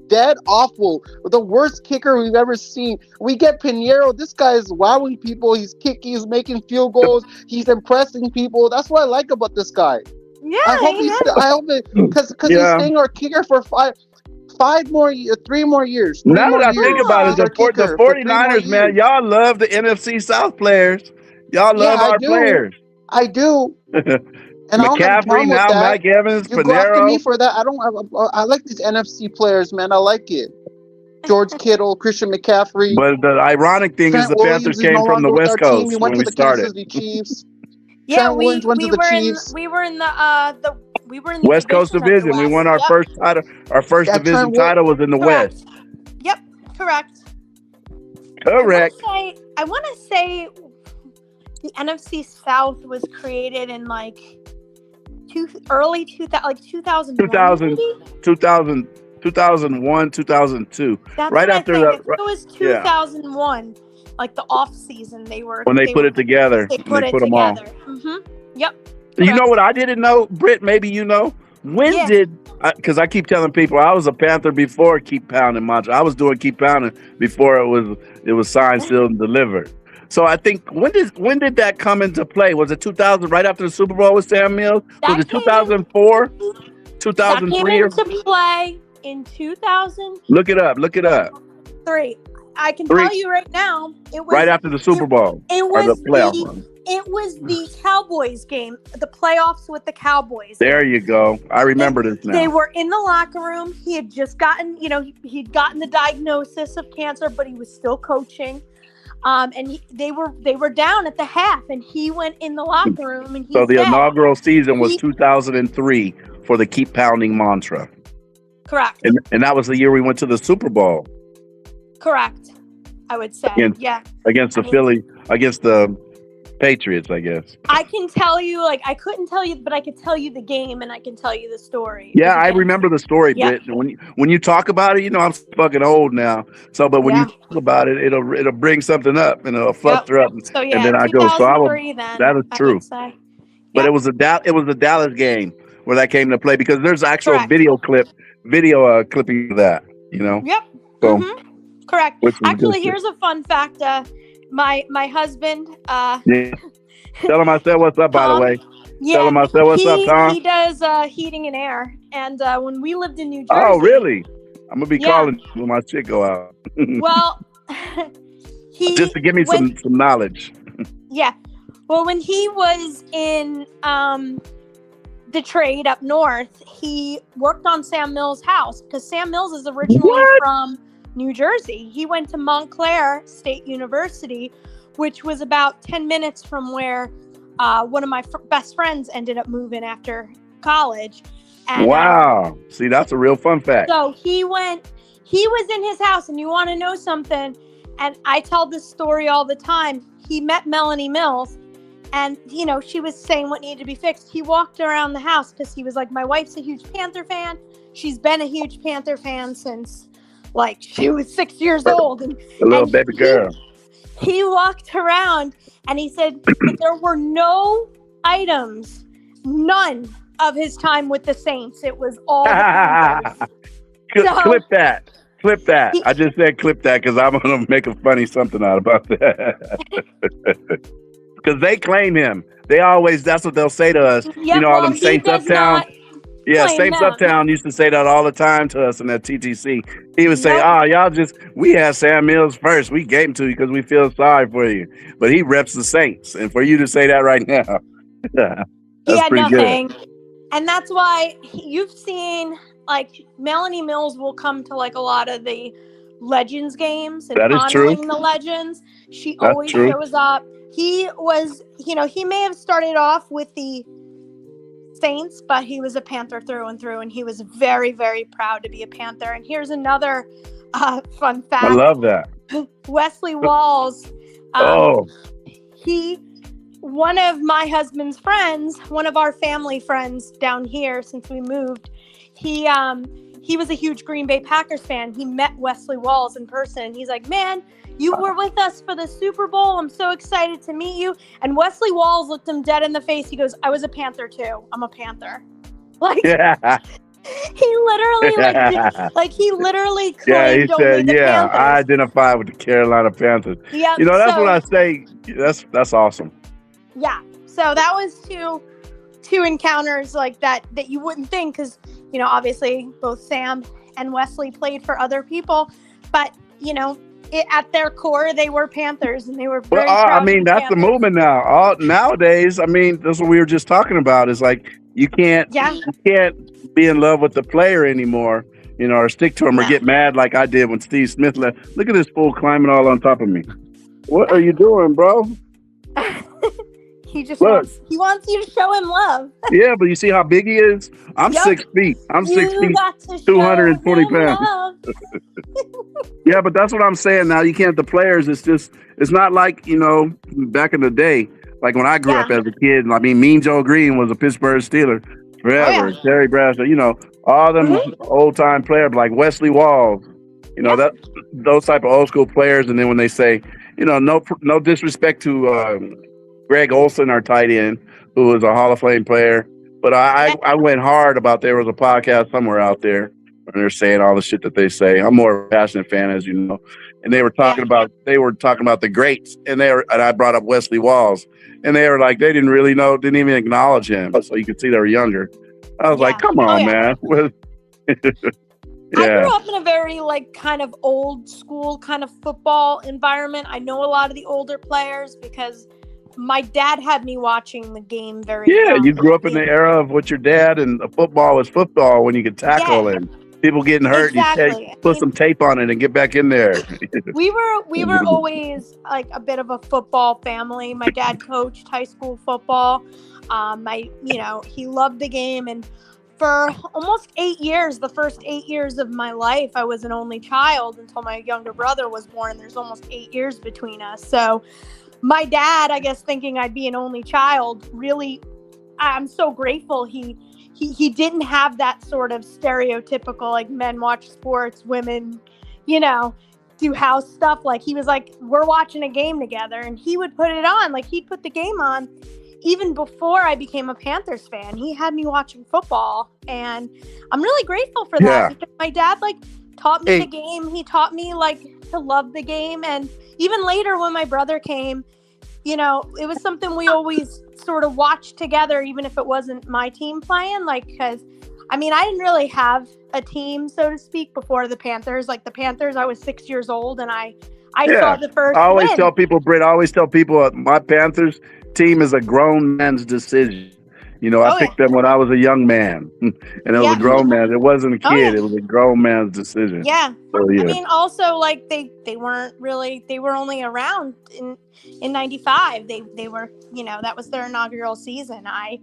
dead awful. The worst kicker we've ever seen. We get Piñeiro. This guy is wowing people. He's kicking. He's making field goals. He's impressing people. That's what I like about this guy. Yeah, I hope it because he's staying our kicker for 3 more years. Now that I think about it, the 49ers, man, y'all love the NFC South players. Y'all love our players. I do. And McCaffrey now, Mike Evans, you go after me for that. I like these NFC players, man. I like it. George Kittle, Christian McCaffrey. But the ironic thing is the Panthers came from the West Coast when we started. Chiefs. Yeah, we went to the Chiefs. We were in the West Coast division. We won our first title. Our first division title was in the West. Yep, correct. Correct. I want to say the NFC South was created in like early 2000, like 2001. 2001, 2002. That's right what after I think. the I think it was 2001, like the off season. When they put it together. They put it them all. together. Mm-hmm. Yep. You know what I didn't know, Britt? Maybe you know. When because I keep telling people I was a Panther before Keep Pounding mantra. I was doing Keep Pounding before it was signed, sealed, and delivered. So I think when did that come into play? Was it 2000, right after the Super Bowl with Sam Mills? Was it 2004, 2003? That came into play in 2000. Look it up. 3. I can tell you right now. It was right after the Super Bowl. It was the playoff run. It was the Cowboys game, the playoffs with the Cowboys. There you go. I remember this now. They were in the locker room. He had just gotten, he'd gotten the diagnosis of cancer, but he was still coaching. And they were down at the half, and he went in the locker room. And so the inaugural season was 2003 for the Keep Pounding mantra. Correct. And that was the year we went to the Super Bowl. Correct. I would say, against the Patriots, I guess. I can tell you, I couldn't tell you, but I could tell you the game and I can tell you the story. Yeah, I remember the story, Britt. When you talk about it, I'm fucking old now. So, but when you talk about it, it'll bring something up and it'll fluster up. So and then I go, that is true. But it was a Dallas game where that came to play because there's actual video clipping of that, Yep. So, correct. Actually, here's a fun fact. My husband. Tell him I said what's up, by the way. Yeah, tell him I said what's up, Tom. He does heating and air. And when we lived in New Jersey. Oh, really? I'm going to be calling when my shit go out. Well, just to give me some knowledge. Yeah. Well, when he was in the trade up north, he worked on Sam Mills' house because Sam Mills is originally from New Jersey. He went to Montclair State University, which was about 10 minutes from where one of my best friends ended up moving after college. And, wow. See, that's a real fun fact. So he was in his house, and you want to know something? And I tell this story all the time. He met Melanie Mills, and, she was saying what needed to be fixed. He walked around the house because he was like, my wife's a huge Panther fan. She's been a huge Panther fan since she was 6 years old. And, a little baby girl. He walked around and he said that there were no items, none of his time with the Saints. It was all the Panthers. Clip that. I just said clip that because I'm going to make a funny something out about that. Because they claim him. That's what they'll say to us. All them Saints Uptown. Yeah, Saints Uptown used to say that all the time to us in that TTC. He would say, we had Sam Mills first. We gave him to you because we feel sorry for you. But he reps the Saints. And for you to say that right now, he had nothing. Good. And that's why you've seen, Melanie Mills will come to, a lot of the Legends games and honoring the Legends. She always shows up. He was, he may have started off with the Saints, but he was a Panther through and through, and he was very, very proud to be a Panther. And here's another fun fact. I love that. Wesley Walls. One of my husband's friends, one of our family friends down here since we moved, he was a huge Green Bay Packers fan. He met Wesley Walls in person, and he's like, man, you were with us for the Super Bowl. I'm so excited to meet you. And Wesley Walls looked him dead in the face. He goes, I was a Panther too. I'm a Panther. He literally claimed he said, I identify with the Carolina Panthers. Yeah, that's what I say. That's awesome. Yeah. So that was two encounters like that you wouldn't think because, obviously both Sam and Wesley played for other people, but, at their core, they were Panthers, and they were very proud that's the movement now. Nowadays, that's what we were just talking about. Is you can't be in love with the player anymore, or stick to him or get mad like I did when Steve Smith left. Look at this fool climbing all on top of me. What are you doing, bro? He just wants you to show him love. Yeah, but you see how big he is? I'm 6 feet. I'm 6 feet, 220 pounds. Yeah, but that's what I'm saying now. You can't, the players, it's not like, back in the day, like when I grew Yeah. up as a kid. I mean, Mean Joe Green was a Pittsburgh Steeler Oh yeah. forever. Terry Bradshaw, all them Hmm. old time players like Wesley Walls, Yeah. that those type of old school players. And then when they say, no disrespect to Greg Olson, our tight end, who was a Hall of Fame player, but Yeah. I went hard about there was a podcast somewhere out there and they're saying all the shit that they say. I'm more of a passionate fan, as you know. And Yeah. they were talking about the greats, and I brought up Wesley Walls, and they were like they didn't really know, didn't even acknowledge him, so you could see they were younger. I was like, Yeah. come Oh on, yeah. man. I Yeah, grew up in a very kind of old school kind of football environment. I know a lot of the older players because my dad had me watching the game very yeah. young. You grew up in the era of what your dad and football was football when you could tackle Yeah, and people getting hurt. exactly. You put some tape on it and get back in there. We were always like a bit of a football family. My dad coached high school football. He loved the game, and for almost 8 years, the first 8 years of my life, I was an only child until my younger brother was born. There's almost 8 years between us. So my dad, I guess, thinking I'd be an only child, really, I'm so grateful he didn't have that sort of stereotypical, like, men watch sports, women, do house stuff. Like, he was like, we're watching a game together, and he would put it on. Like, he'd put the game on even before I became a Panthers fan. He had me watching football, and I'm really grateful for that. Yeah. Because my dad taught me Hey. the game. He taught me to love the game. And even later when my brother came, it was something we always sort of watched together, even if it wasn't my team playing. Because I didn't really have a team, so to speak, before the Panthers. Like, the Panthers, I was 6 years old, and I saw the first I always win. tell people, Britt, I always tell people my Panthers team is a grown man's decision. I picked them when I was a young man, and it was a grown man. It wasn't a kid. Oh, yeah. It was a grown man's decision. Yeah. So, yeah. Also, they weren't really, they were only around in 95. They were, that was their inaugural season. Hey,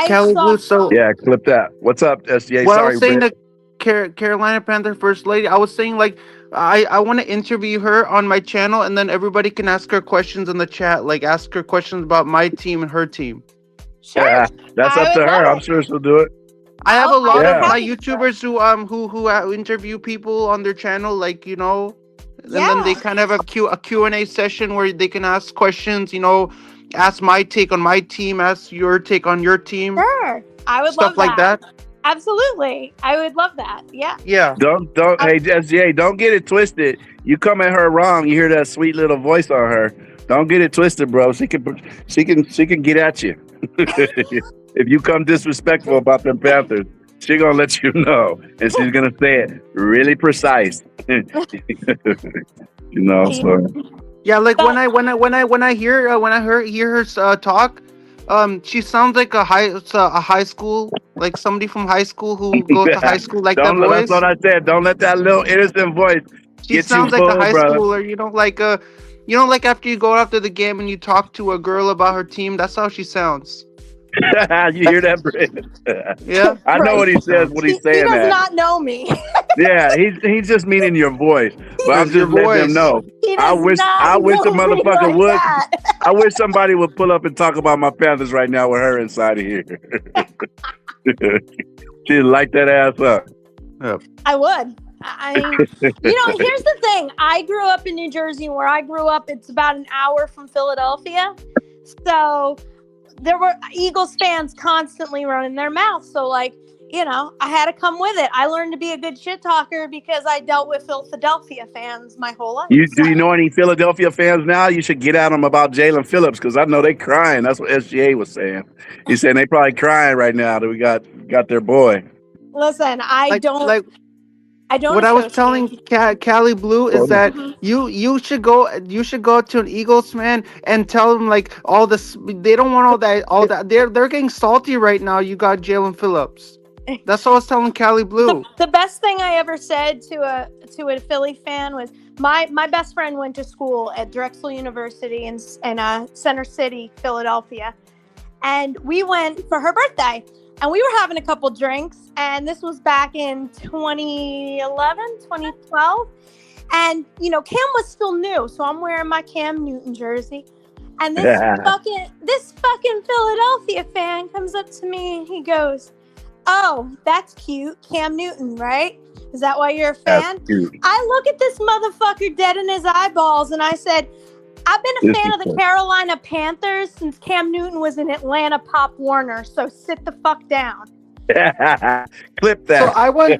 Kelly Blue, so Yeah, clip that. What's up, SGA? what I Sorry, was saying Britt. to Carolina Panther First Lady, I was saying, I want to interview her on my channel, and then everybody can ask her questions in the chat, ask her questions about my team and her team. Sure. Yeah, that's I up to would her. love I'm it. sure she'll do it. I have a lot Yeah. of my YouTubers who interview people on their channel, and then they kind of have a Q&A session where they can ask questions, ask my take on my team, ask your take on your team. Sure. I would Stuff love like that. Absolutely. I would love that. Yeah. Yeah. Don't. Hey, SGA, don't get it twisted. You come at her wrong. You hear that sweet little voice on her. Don't get it twisted, bro. She can get at you. If you come disrespectful about them Panthers, she gonna let you know, and she's gonna say it really precise. So Yeah, when I hear her talk, she sounds like a high school, like somebody from high school who goes to high school, like that voice. That's what I said. Don't let that little innocent voice She get sounds you like a fooled, high brother. schooler, like after you go after the game and you talk to a girl about her team. That's how she sounds. You hear that, Britt? Yeah. I know what he says. What he's He saying. does not know me. Yeah, he's just meaning your voice. But I'm It's your just letting them voice. know. He I does wish not a know me motherfucker like would. that. I wish somebody would pull up and talk about my Panthers right now with her inside of here. She'd light that ass up. I would. Here's the thing. I grew up in New Jersey. Where I grew up, it's about an hour from Philadelphia. So there were Eagles fans constantly running their mouth. So, I had to come with it. I learned to be a good shit talker because I dealt with Philadelphia fans my whole life. Do you know any Philadelphia fans now? You should get at them about Jalen Phillips because I know they crying. That's what SGA was saying. He's saying they probably crying right now that we got their boy. Listen, I don't. What I was telling Cali Blue is that Mhm. you should go to an Eagles fan and tell them all this. They don't want all that. They're getting salty right now. You got Jalen Phillips. That's what I was telling Cali Blue. The best thing I ever said to a Philly fan was my best friend went to school at Drexel University in Center City, Philadelphia, and we went for her birthday. And we were having a couple drinks, and this was back in 2011, 2012. And, Cam was still new. So I'm wearing my Cam Newton jersey. And this fucking Philadelphia fan comes up to me and he goes, "Oh, that's cute. Cam Newton, right? Is that why you're a fan?" I look at this motherfucker dead in his eyeballs and I said, "I've been a fan of the Carolina Panthers since Cam Newton was in Atlanta Pop Warner, so sit the fuck down." Clip that. So I went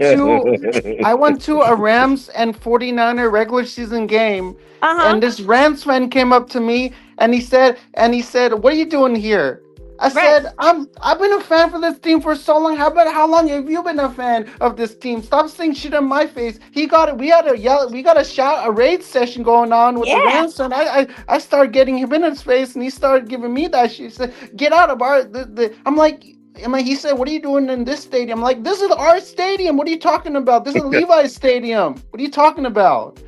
to a Rams and 49er regular season game, and this Rams fan came up to me and he said, "What are you doing here?" I said, I've been a fan for this team for so long. How long have you been a fan of this team? Stop saying shit in my face. We got a raid session going on with the Rams, and I started getting him in his face, and he started giving me that shit. He said, "Get out of our." He said, "What are you doing in this stadium?" I'm like, "This is our stadium. What are you talking about? This is Levi's stadium. What are you talking about?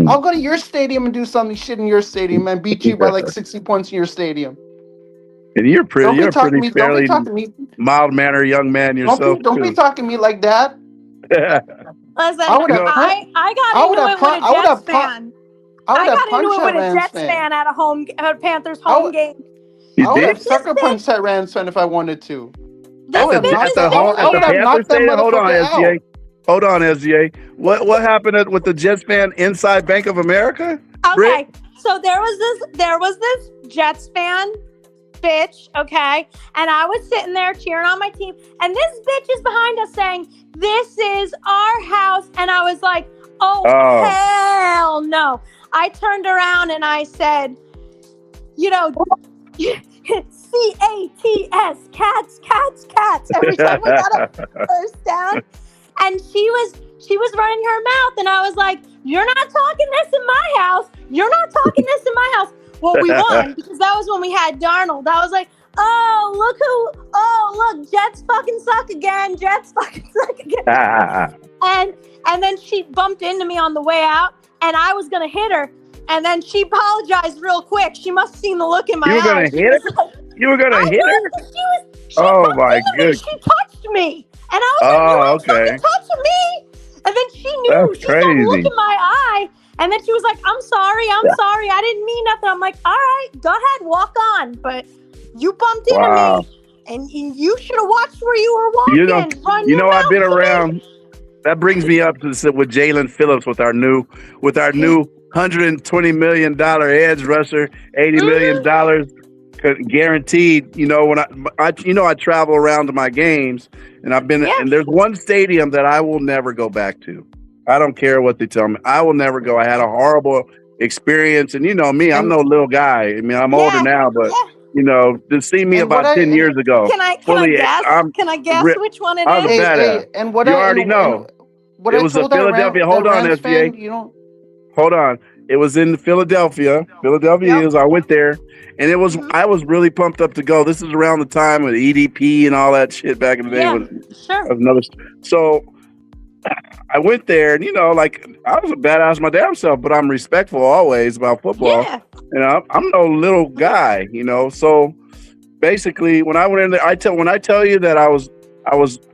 I'll go to your stadium and do something shit in your stadium and beat you by like 60 points in your stadium." And you're fairly me. mild-mannered young man yourself. Don't be talking to me like that. Listen, I got into it with a Jets fan. I got into it with a Jets fan at a Panthers home game. You I would did? have sucker punched that Rams fan if I wanted to. Hold on, SGA. Hold on, SGA. What happened with the Jets fan inside Bank of America? Okay, so there was this Jets fan bitch, okay? And I was sitting there cheering on my team, and this bitch is behind us saying, "This is our house." And I was like, oh. Hell no. I turned around and I said, CATS, cats, every time we got a first down. And she was running her mouth, and I was like, "You're not talking this in my house. You're not talking this in my house." Well, we won because that was when we had Darnold. I was like, look, Jets fucking suck again. And then she bumped into me on the way out, and I was gonna hit her, and then she apologized real quick. She must have seen the look in my eyes. You were gonna hit her? She my goodness! She touched me, and I was like, "You ain't fucking touching me!" And then she knew. She saw the look in my eye. And then she was like, I'm sorry. I didn't mean nothing. I'm like, all right, go ahead, walk on. But you bumped into me, and you should have watched where you were walking. I've been around. That brings me up to with Jalen Phillips with our new $120 million edge rusher, $80 million guaranteed. When I travel around to my games, and I've been, and there's one stadium that I will never go back to. I don't care what they tell me. I will never go. I had a horrible experience. And you know me, I'm no little guy. I mean, I'm older now, but, to see me about 10 years ago. Can I guess which one it is? And what you already know. It was the Philadelphia. Hold on, SGA. Hold on. It was in Philadelphia. Philadelphia is. I went there. And it was. I was really pumped up to go. This is around the time with EDP and all that shit back in the day. So I went there, and I was a badass my damn self, but I'm respectful always about football. Yeah. I'm no little guy, So basically, when I went in there, when I tell you that I was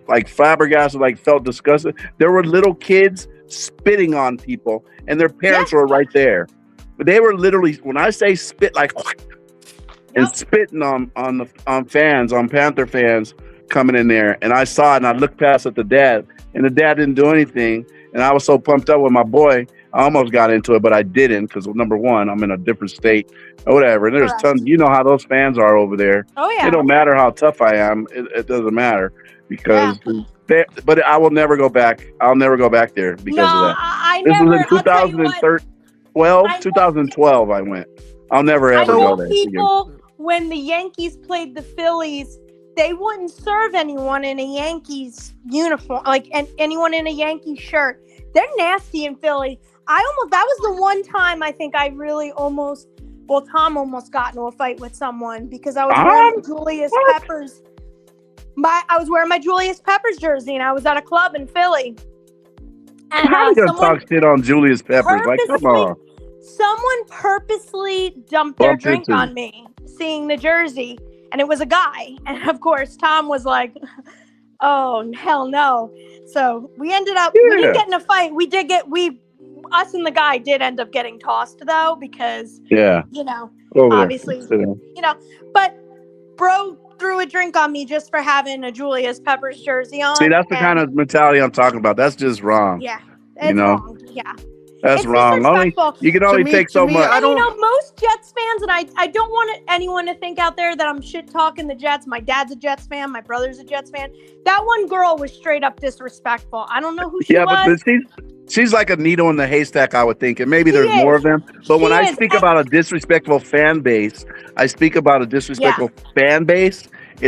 like flabbergasted, like felt disgusted. There were little kids spitting on people, and their parents were right there. But they were literally, when I say spit, like and spitting on fans, on Panther fans coming in there, and I saw it, and I looked past at the dad. And the dad didn't do anything. And I was so pumped up with my boy, I almost got into it, but I didn't because, number one, I'm in a different state or whatever. And there's tons, how those fans are over there. Oh, yeah. It don't matter how tough I am. It doesn't matter because but I will never go back. I'll never go back there because of that. This was in 2012 I went. I'll never ever go there again. When the Yankees played the Phillies, they wouldn't serve anyone in a Yankees uniform, like anyone in a Yankees shirt. They're nasty in Philly. That was the one time I think I really Tom almost got into a fight with someone because I was wearing Julius Peppers. I was wearing my Julius Peppers jersey, and I was at a club in Philly. And how you gonna talk shit on Julius Peppers? Like, come on. Someone purposely dumped their drink on me, seeing the jersey. And it was a guy. And of course, Tom was like, oh, hell no. So we ended up, we didn't get in a fight. us and the guy did end up getting tossed though, because obviously, but bro threw a drink on me just for having a Julius Peppers jersey on. See, that's the kind of mentality I'm talking about. That's just wrong. Yeah, it's wrong. Yeah. That's wrong. You can only take so much. And most Jets fans, and I don't want anyone to think out there that I'm shit talking the Jets. My dad's a Jets fan. My brother's a Jets fan. That one girl was straight up disrespectful. I don't know who she was. But she's like a needle in the haystack, I would think. And maybe there's more of them. But when I speak about a disrespectful fan base, it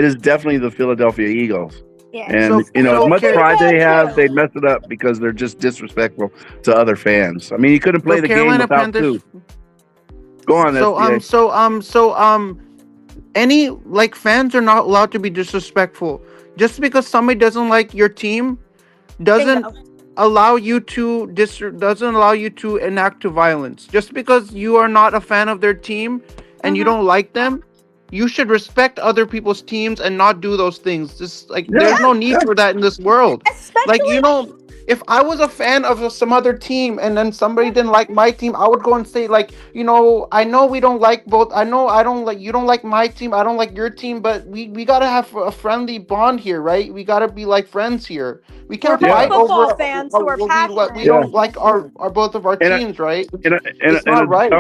is definitely the Philadelphia Eagles. Yeah. And, as much pride they have, they mess it up because they're just disrespectful to other fans. I mean, you couldn't play the Carolina game without two. Go on, any fans are not allowed to be disrespectful. Just because somebody doesn't like your team doesn't allow you to enact to violence. Just because you are not a fan of their team and you don't like them, you should respect other people's teams and not do those things. Just there's no need for that in this world. If I was a fan of some other team and then somebody didn't like my team, I would go and say I know we don't like both. I know you don't like my team. I don't like your team, but we gotta have a friendly bond here, right? We gotta be like friends here. We can't fight over fans who are passionate. We don't like our both of our teams, right? It's not right.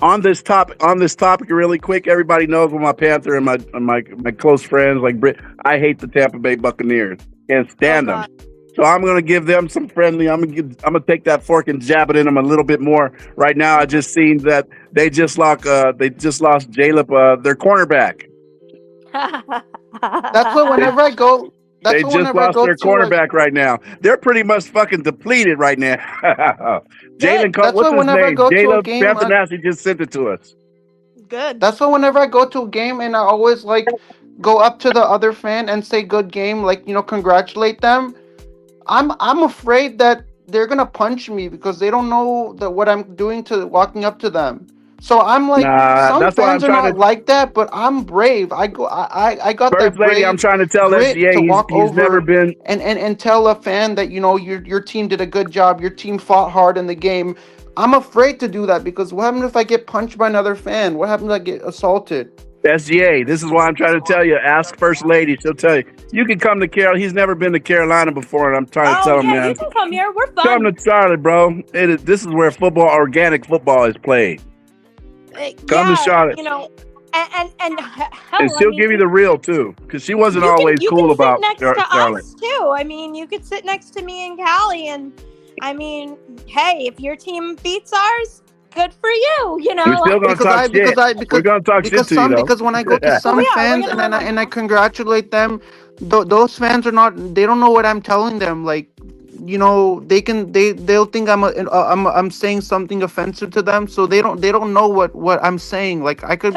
On this topic, really quick, everybody knows what my Panther and my close friends like Brit. I hate the Tampa Bay Buccaneers. Can't stand them. So I'm going to give them some friendly. I'm going to take that fork and jab it in them a little bit more. Right now, I just seen that they just lost Jalen, their cornerback. That's what whenever I go. They just lost their cornerback right now. They're pretty much fucking depleted right now. Jalen, what's his name? Jalen Phillips just sent it to us. Good. That's why whenever I go to a game and I always go up to the other fan and say good game, congratulate them. I'm afraid that they're gonna punch me because they don't know what I'm doing to walking up to them. So I'm some fans are not like that, but I'm brave. I got First that brave lady. I'm trying to tell SGA he's never been and tell a fan that your team did a good job. Your team fought hard in the game. I'm afraid to do that because what happens if I get punched by another fan? What happens if I get assaulted? SGA, this is why I'm trying to tell you. Ask First Lady. She'll tell you. You can come to Carolina. He's never been to Carolina before, and I'm trying to tell him, man. You can come here. We're fun. Come to Charlotte, bro. This is where organic football is played. Come to Charlotte. And she'll give you the real, too, because she wasn't always cool about Charlotte. You can sit next to us, too. I mean, you could sit next to me in Cali, and, I mean, hey, if your team beats ours, good for you, We're still gonna talk shit. We're gonna talk shit to you, though. Because when I go to some fans and I congratulate them, those fans they don't know what I'm telling them. They'll think I'm saying something offensive to them, so they don't know what I'm saying. I could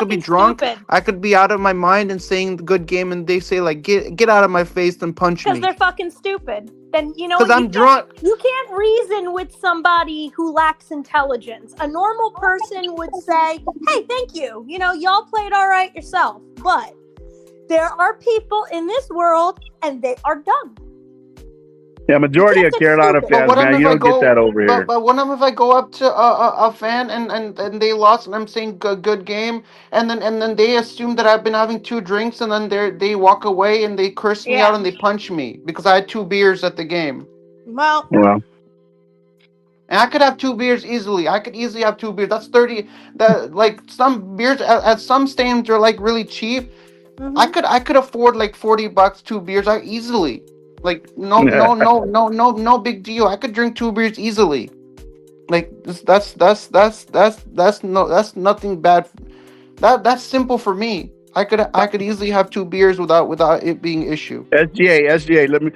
be drunk, stupid. I could be out of my mind and saying the good game, and they say get out of my face and punch me. Because they're fucking stupid. Then because I'm drunk. You can't reason with somebody who lacks intelligence. A normal person would say, "Hey, thank you. Y'all played all right yourself." But there are people in this world, and they are dumb. Yeah, majority of Carolina fans, man, you don't get that over here. But what if I go up to a fan and they lost and I'm saying good game and then they assume that I've been having 2 drinks and then they walk away and they curse me out and they punch me because I had 2 beers at the game. Well. And I could have 2 beers easily. I could easily have 2 beers. That's 30. Some beers at some stadiums are really cheap. Mm-hmm. I could afford $40 2 beers easily. No big deal. I could drink 2 beers easily. That's nothing bad. That's simple for me. I could easily have 2 beers without it being an issue. SGA, let me.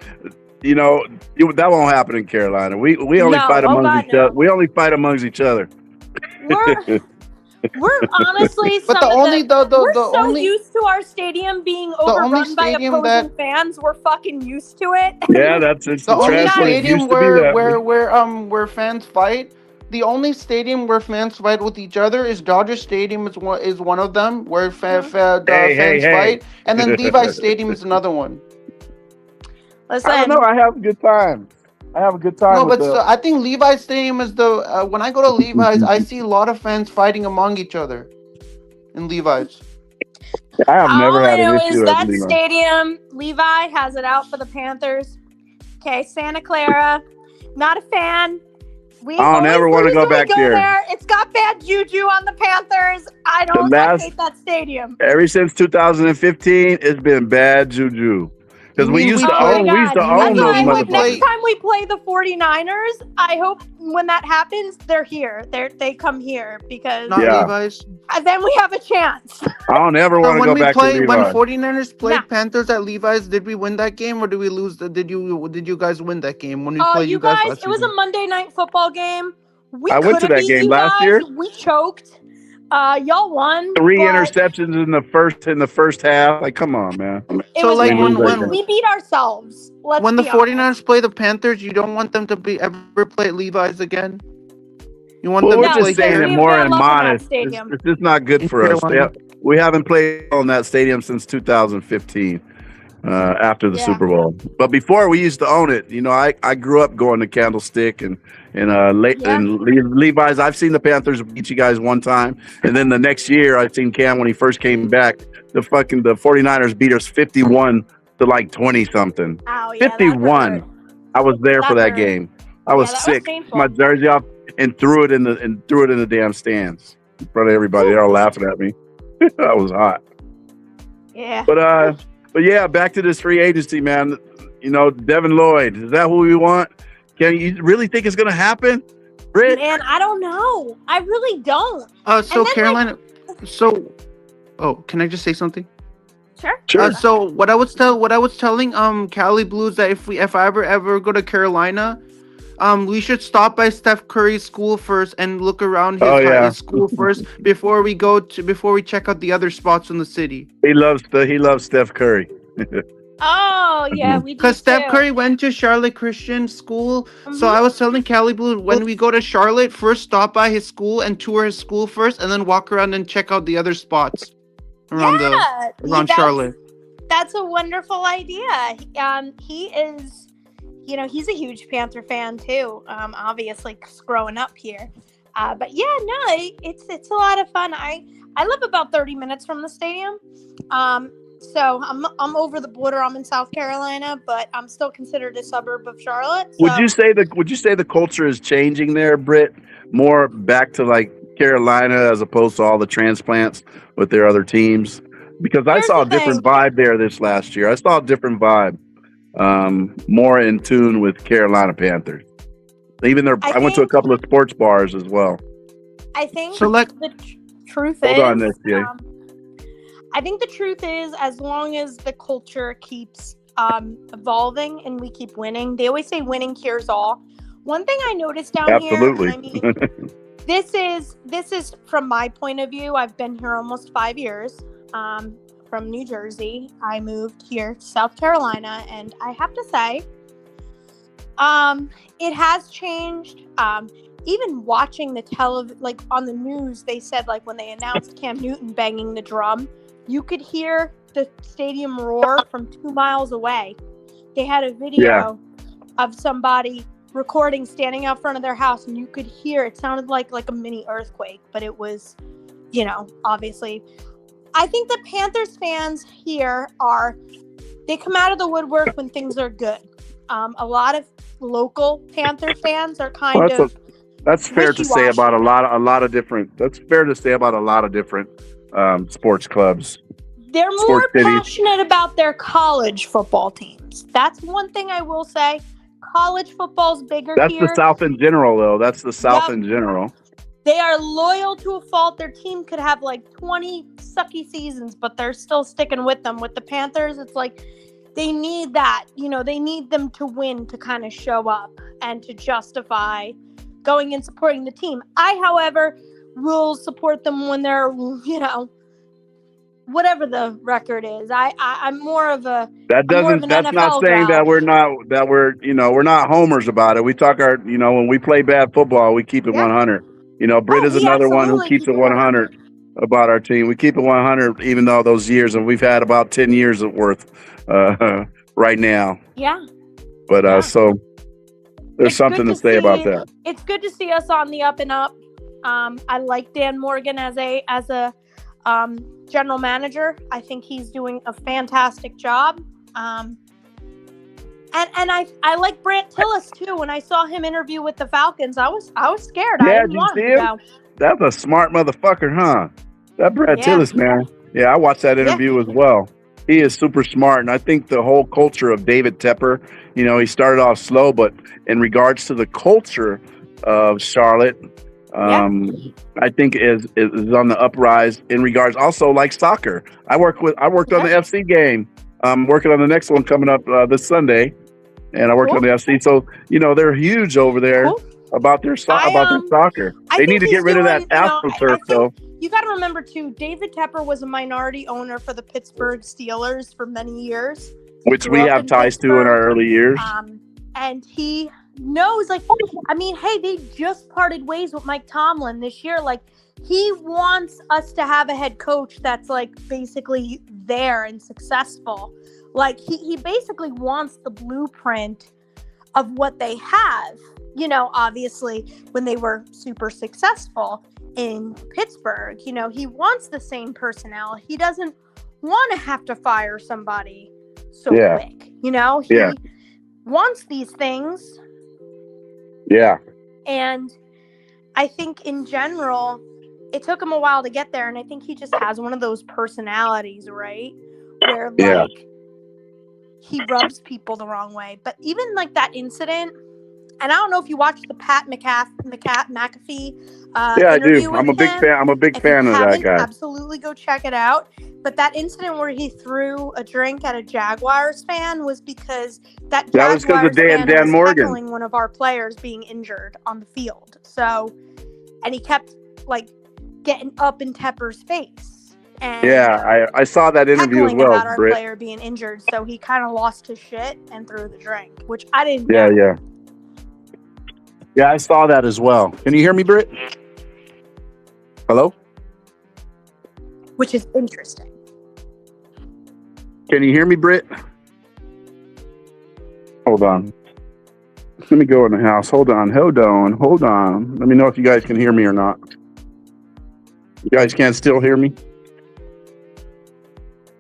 That won't happen in Carolina. We only fight amongst each other. We only fight amongst each other. We're honestly used to our stadium being overrun by opposing fans. We're fucking used to it. Yeah, it's the only stadium where fans fight. The only stadium where fans fight with each other is Dodger Stadium. Is one of them where fans fight, and then Levi Stadium is another one. Listen, I don't know. I have a good time. I have a good time No, with but so I think Levi's Stadium is the. When I go to Levi's, I see a lot of fans fighting among each other in Levi's. I have never All I had an know is issue at that Levi. stadium, Levi has it out for the Panthers. Okay, Santa Clara, not a fan. We I don't always ever want to lose go when we back go there. It's got bad juju on the Panthers. I hate that stadium. Ever since 2015, it's been bad juju. Because we used to own That's those why I hope next motherfuckers. time we play the 49ers, I hope when that happens, they're here. They come here because Not Levi's. then we have a chance. I don't ever want to go back to Levi's. When 49ers played Panthers at Levi's, did we win that game or did we lose? Did you guys win that game when we played you guys last It was a Monday Night Football game. I went to that game last year. We choked. Y'all won. 3 interceptions in the first half. Like, come on, man. So like when we beat ourselves. When the 49ers play the Panthers, you don't want them to ever play at Levi's again? You want them to play saying it more and modest. It's just not good for us. We haven't played on that stadium since 2015. After the Super Bowl, but before we used to own it. You know, I grew up going to Candlestick and Levi's. I've seen the Panthers beat you guys one time, and then the next year I've seen Cam when he first came back. The 49ers beat us 51 to like 20 something. 51. I was there for that game. I was sick. My jersey off and threw it in the damn stands in front of everybody. They're all laughing at me. I was hot. Yeah. But yeah, back to this free agency, man. You know, Devin Lloyd, is that who we want? Can you really think it's going to happen, Britt? Man, I don't know. I really don't. So Carolina, can I just say something? Sure. So what I was telling Cali Blues that if I ever go to Carolina, we should stop by Steph Curry's school first and look around his school first before we check out the other spots in the city. He loves Steph Curry. Oh yeah, we do. Because Steph Curry went to Charlotte Christian School, so I was telling Cali Blue when we go to Charlotte, first stop by his school and tour his school first, and then walk around and check out the other spots around Charlotte. That's a wonderful idea. He is. You know, he's a huge Panther fan too. Obviously, growing up here. But yeah, no, it's a lot of fun. I live about 30 minutes from the stadium. So I'm over the border. I'm in South Carolina, but I'm still considered a suburb of Charlotte. So. Would you say the culture is changing there, Britt? More back to like Carolina as opposed to all the transplants with their other teams? Because I saw a different vibe there this last year. I saw a different vibe. More in tune with Carolina Panthers. Even I went to a couple of sports bars as well. I think the truth is. Hold on, this, Jay. I think the truth is, as long as the culture keeps evolving and we keep winning, they always say winning cures all. One thing I noticed down here. I mean, this is from my point of view. I've been here almost 5 years. From New Jersey, I moved here to South Carolina, and I have to say, it has changed. Even watching the like on the news, they said like when they announced Cam Newton banging the drum, you could hear the stadium roar from 2 miles away. They had a video of somebody recording standing out front of their house, and you could hear it. Sounded like a mini earthquake, but it was, you know, obviously. I think the Panthers fans here they come out of the woodwork when things are good. A lot of local Panther fans are that's fair to say about a lot of different. That's fair to say about a lot of different sports clubs. They're more passionate about their college football teams. That's one thing I will say. College football's bigger here. That's the South in general, though. That's the South in general. They are loyal to a fault. Their team could have like 20 sucky seasons, but they're still sticking with them. With the Panthers, it's like they need that. You know, they need them to win to kind of show up and to justify going and supporting the team. I, however, will support them when they're, you know, whatever the record is. I'm more of a that's not saying that we're not homers about it. We talk when we play bad football, we keep it 100. You know, Britt is another one who keeps it 100 about our team. We keep it 100 even though those years, and we've had about 10 years of worth right now. Yeah. But so there's something to say about that. It's good to see us on the up and up. I like Dan Morgan as a general manager. I think he's doing a fantastic job. And I like Brant Tillis too. When I saw him interview with the Falcons, I was scared. Yeah, I didn't want him to go. That's a smart motherfucker, huh? That Brant Tillis, man. Yeah, I watched that interview as well. He is super smart, and I think the whole culture of David Tepper, he started off slow, but in regards to the culture of Charlotte, I think is on the uprise in regards also like soccer. I worked on the FC game. I'm working on the next one coming up this Sunday, and I worked on the FC. So they're huge over there about their soccer. They need to get rid of that AstroTurf though. You got to remember too, David Tepper was a minority owner for the Pittsburgh Steelers for many years, which we have ties to in our early years. And he knows, hey, they just parted ways with Mike Tomlin this year. Like, he wants us to have a head coach that's basically there and successful. Like, he basically wants the blueprint of what they have. Obviously, when they were super successful in Pittsburgh, he wants the same personnel. He doesn't want to have to fire somebody so quick. He wants these things. Yeah. And I think in general, it took him a while to get there. And I think he just has one of those personalities, right? Where he rubs people the wrong way. But even that incident, and I don't know if you watched the Pat McAfee yeah, I do. I'm a big fan of that guy. Absolutely go check it out. But that incident where he threw a drink at a Jaguars fan was because that was because of Dan Morgan heckling one of our players being injured on the field. So, and he kept getting up in Tepper's face. And I saw that interview as well. About our player being injured, so he kind of lost his shit and threw the drink, which I didn't know. Yeah, I saw that as well. Can you hear me, Britt? Hello? Which is interesting. Can you hear me, Britt? Hold on. Let me go in the house. Hold on. Let me know if you guys can hear me or not. You guys can't still hear me?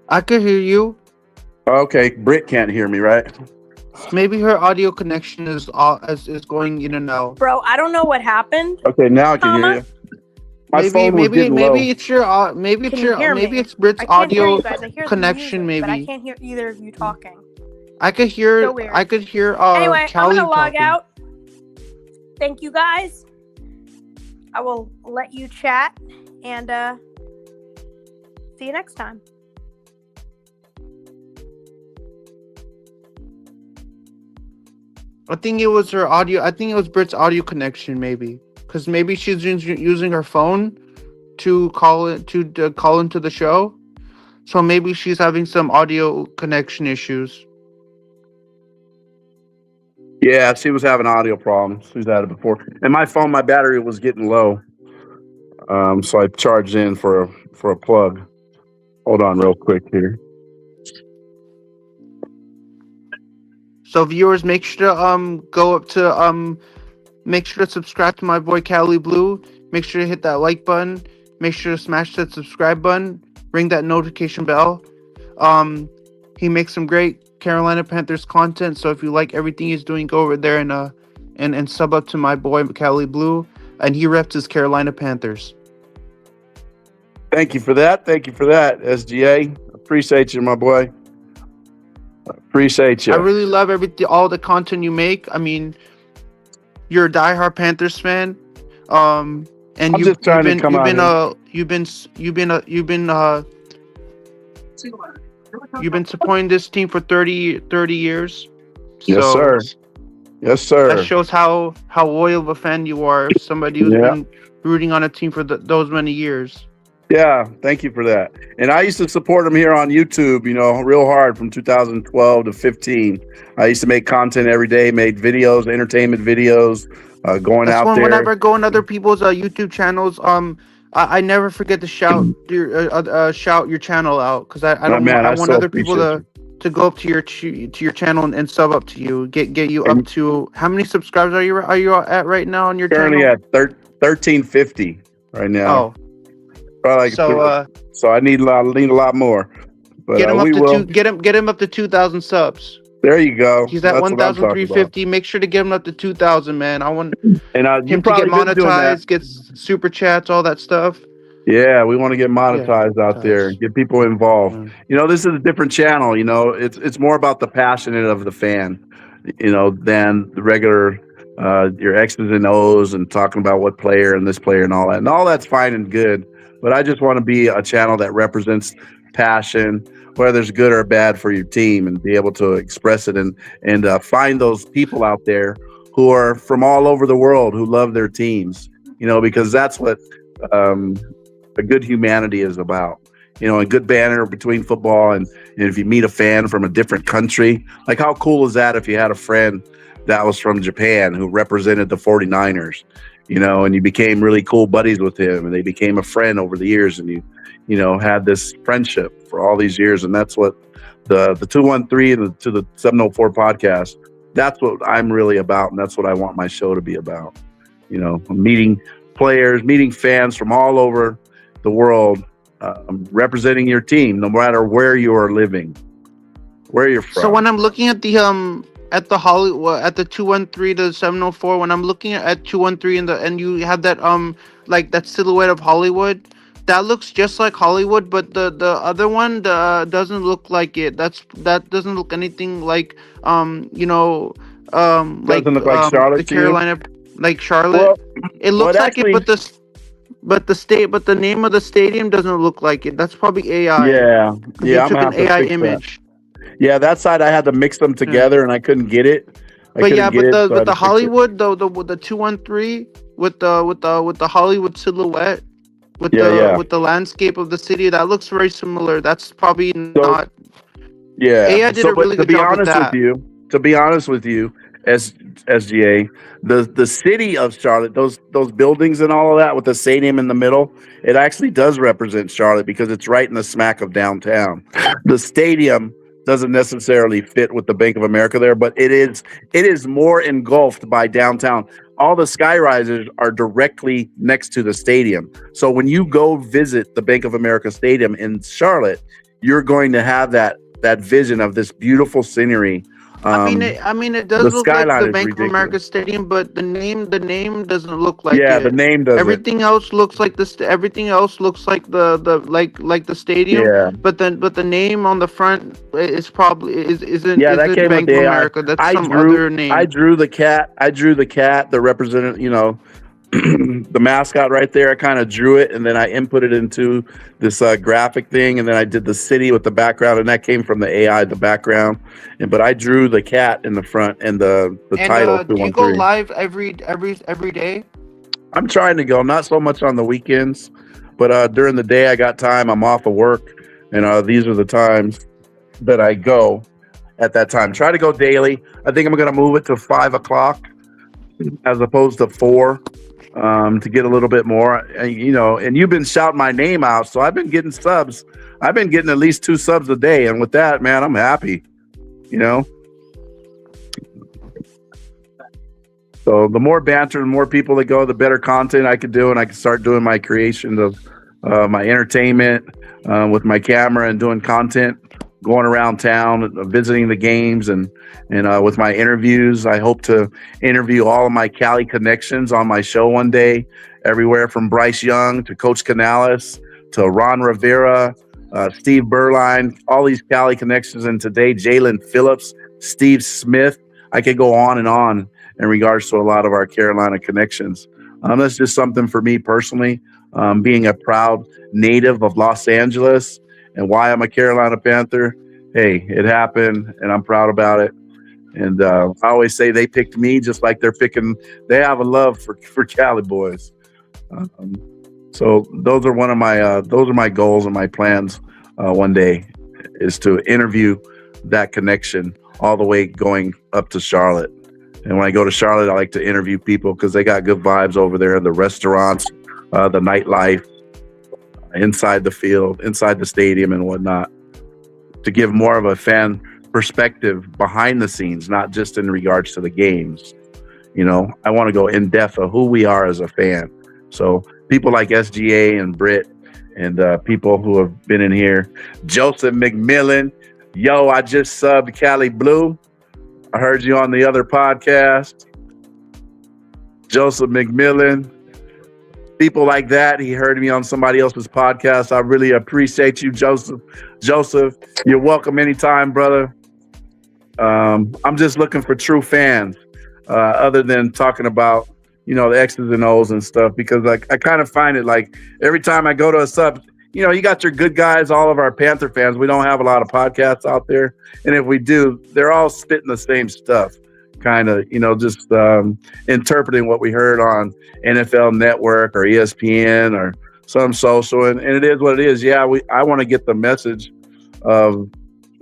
I can hear you. Okay, Britt can't hear me, right? Maybe her audio connection is going in and out. Bro, I don't know what happened. Okay, now I can hear you. Maybe it's Britt's audio connection. Maybe, but I can't hear either of you talking. I could hear. So weird. I could hear. Anyway, Callie I'm gonna log talking. out. Thank you guys. I will let you chat and see you next time. I think it was her audio. I think it was Britt's audio connection, maybe, because maybe she's using her phone to call into the show. So maybe she's having some audio connection issues. Yeah, she was having audio problems. She's had it before. And my phone, my battery was getting low, so I charged in for a plug. Hold on, real quick here. So viewers, make sure to go up to make sure to subscribe to my boy Cali Blue. Make sure to hit that like button. Make sure to smash that subscribe button. Ring that notification bell. He makes some great Carolina Panthers content. So if you like everything he's doing, go over there and sub up to my boy Cali Blue. And he reps his Carolina Panthers. Thank you for that. SGA. Appreciate you, my boy. Appreciate you. I really love all the content you make. I mean, you're a diehard Panthers fan. And you've been supporting this team for 30 years. Yes, sir. That shows how loyal of a fan you are. Somebody who's been rooting on a team for those many years. Yeah, thank you for that. And I used to support him here on YouTube, real hard from 2012 to 15. I used to make content every day, made videos, entertainment videos, going out there. Whenever I go on other people's YouTube channels, I never forget to shout your channel out, because I want other people to to go up to your channel and sub up to you, get you up to how many subscribers are you at right now on your currently channel? Currently at 1350 right now. Oh, probably so I need a lot more. But get him up to get him up to 2,000 subs. There you go. He's at 1,350. Make sure to get him up to 2,000, man. I want him to get monetized, get super chats, all that stuff. Yeah, we want to get monetized out there, get people involved. This is a different channel. It's more about the passionate of the fan, than the regular your X's and O's and talking about what player and this player and all that. And all that's fine and good, but I just want to be a channel that represents passion, whether it's good or bad for your team, and be able to express it and find those people out there who are from all over the world who love their teams, because that's what a good humanity is about, a good banner between football. And if you meet a fan from a different country, like how cool is that if you had a friend that was from Japan who represented the 49ers, and you became really cool buddies with him and they became a friend over the years, and you had this friendship for all these years. And that's what the 213 and the 704 podcast, that's what I'm really about. And that's what I want my show to be about, meeting players, meeting fans from all over the world, representing your team, no matter where you are living, where you're from. So when I'm looking at the Hollywood, at the 213 to 704, when I'm looking at 213 and you have that like that silhouette of Hollywood, that looks just like Hollywood, but the other one doesn't look like it. That doesn't look anything like doesn't look like Charlotte, the Carolina, like Charlotte. Well, it looks like actually, it, but the name of the stadium doesn't look like it. That's probably AI. Yeah, I'm took an AI image. That. Yeah, that side I had to mix them together and I couldn't get it. But the Hollywood, the 213 with the Hollywood silhouette, with the landscape of the city, that looks very similar. That's probably not. Yeah, AI did a really good job with that. To be honest with you, SGA, the city of Charlotte, those buildings and all of that with the stadium in the middle, it actually does represent Charlotte because it's right in the smack of downtown. The stadium doesn't necessarily fit with the Bank of America there, but it is more engulfed by downtown. All the skyrises are directly next to the stadium. So when you go visit the Bank of America Stadium in Charlotte, you're going to have that vision of this beautiful scenery. I mean, it does look like the Bank of America Stadium, but the name doesn't look like it. Yeah, the name doesn't. Everything else looks like this. Everything else looks like the stadium. Yeah. But the name on the front is probably isn't. Yeah, that came Bank of America. That's other name. I drew the cat. The representative. The mascot right there. I kind of drew it and then I inputted into this graphic thing, and then I did the city with the background, and that came from the AI, the background. But I drew the cat in the front and the title. Do you go live every day? I'm trying to go, not so much on the weekends, but during the day I got time. I'm off of work, and these are the times that I go. At that time, try to go daily. I think I'm going to move it to 5 o'clock as opposed to 4. To get a little bit more, and you've been shouting my name out, so I've been getting subs. I've been getting at least 2 subs a day, and with that, man, I'm happy. So the more banter and more people that go, the better content I could do, and I can start doing my creation of my entertainment with my camera and doing content, going around town, visiting the games, and with my interviews. I hope to interview all of my Cali connections on my show one day, everywhere from Bryce Young to Coach Canales to Ron Rivera, Steve Berline, all these Cali connections. And today, Jalen Phillips, Steve Smith. I could go on in regards to a lot of our Carolina connections. That's just something for me personally, being a proud native of Los Angeles. And why I'm a Carolina Panther, hey, it happened, and I'm proud about it. And I always say they picked me just like they have a love for Cali boys. So those are my goals and my plans one day, is to interview that connection all the way going up to Charlotte. And when I go to Charlotte, I like to interview people because they got good vibes over there, the restaurants, the nightlife, inside the field, inside the stadium and whatnot. to give more of a fan perspective behind the scenes, not just in regards to the games. You know, I want to go in depth of who we are as a fan. So people like SGA and Britt and people who have been in here, Joseph McMillan. Yo, I just subbed Cali Blue. I heard you on the other podcast. Joseph McMillan. People like that. He heard me on somebody else's podcast. I really appreciate you, Joseph. Joseph, you're welcome anytime, brother. I'm just looking for true fans, other than talking about, you know, the X's and O's and stuff, because like I kind of find it like every time I go to a sub, you know, you got your good guys, all of our Panther fans. We don't have a lot of podcasts out there. And if we do, they're all spitting the same stuff, kind of, you know, just interpreting what we heard on NFL Network or ESPN or some social. And it is what it is. Yeah, I want to get the message of,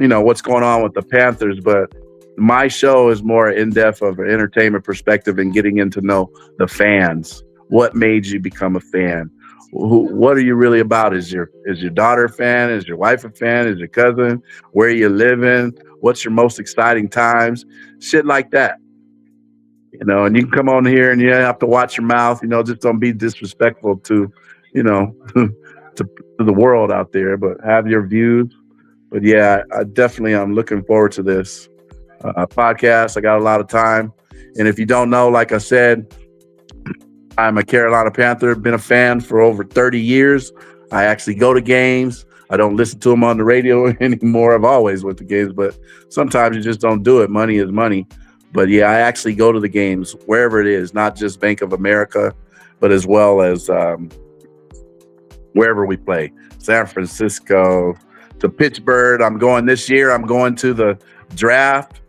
you know, what's going on with the Panthers. But my show is more in-depth of an entertainment perspective and getting into know the fans. What made you become a fan? What are you really about? Is your daughter a fan? Is your wife a fan? Is your cousin? Where you living? What's your most exciting times? Shit like that. You know, and you can come on here and you have to watch your mouth. You know, just don't be disrespectful to, you know, to the world out there, but have your views. But yeah, I definitely am looking forward to this podcast. I got a lot of time. And if you don't know, like I said, I'm a Carolina Panther, been a fan for over 30 years. I actually go to games. I don't listen to them on the radio anymore. I've always went to games, but sometimes you just don't do it. Money is money. But yeah, I actually go to the games wherever it is, not just Bank of America, but as well as wherever we play. San Francisco to Pittsburgh. I'm going this year. I'm going to the draft.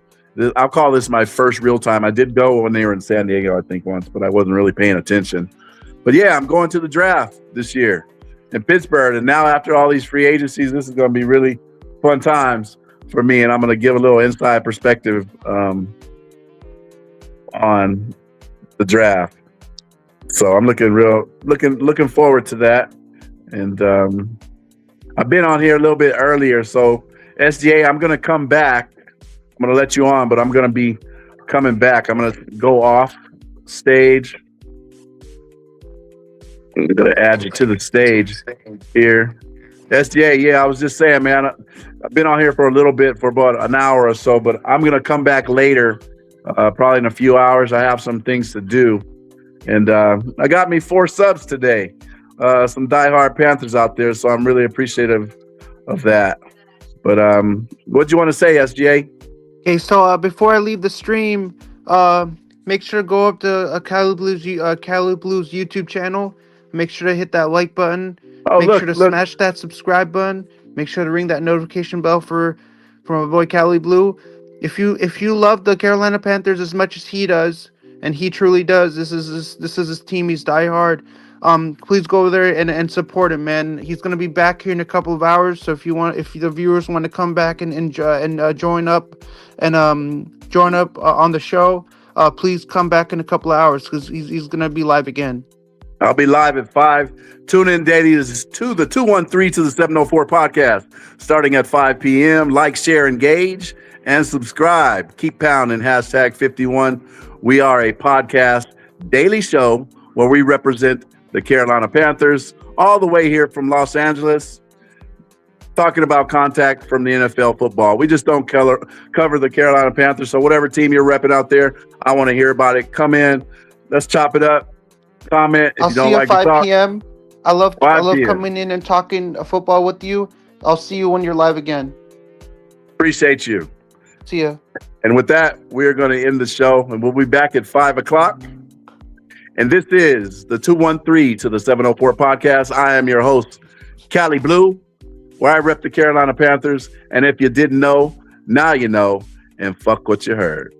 I'll call this my first real time. I did go when they were in San Diego, I think, once, but I wasn't really paying attention. But yeah, I'm going to the draft this year in Pittsburgh. And now after all these free agencies, this is going to be really fun times for me. And I'm going to give a little inside perspective on the draft. So I'm looking forward to that. And I've been on here a little bit earlier. So SGA, I'm going to come back. I'm going to let you on, but I'm going to be coming back. I'm going to go off stage. I'm going to add you to the stage here. SDA, yeah, I was just saying, man, I've been on here for a little bit, for about an hour or so, but I'm going to come back later, probably in a few hours. I have some things to do. And I got me 4 subs today. Some diehard Panthers out there, so I'm really appreciative of that. But what do you want to say, SGA? Okay, so before I leave the stream, make sure to go up to Cali Blues YouTube channel. Make sure to hit that like button. Make sure to smash that subscribe button. Make sure to ring that notification bell from my boy Cali Blue. If you love the Carolina Panthers as much as he does, and he truly does, this is his team. He's diehard. Please go over there and support him, man. He's gonna be back here in a couple of hours. So if the viewers want to come back and join up on the show, please come back in a couple of hours because he's gonna be live again. I'll be live at 5. Tune in daily to the 213 to the 704 podcast, starting at 5 p.m. Like, share, engage, and subscribe. Keep pounding #51. We are a podcast daily show where we represent the Carolina Panthers all the way here from Los Angeles, talking about contact from the NFL football. We just don't cover the Carolina Panthers. So whatever team you're repping out there, I want to hear about it. Come in. Let's chop it up. Comment if I'll you don't see you like at 5 to talk. p.m. I love PM. coming in and talking football with you. I'll see you when you're live again. Appreciate you. See ya. And with that, we're going to end the show, and we'll be back at 5 o'clock. And this is the 213 to the 704 podcast. I am your host, Cali Blue, where I rep the Carolina Panthers. And if you didn't know, now you know, and fuck what you heard.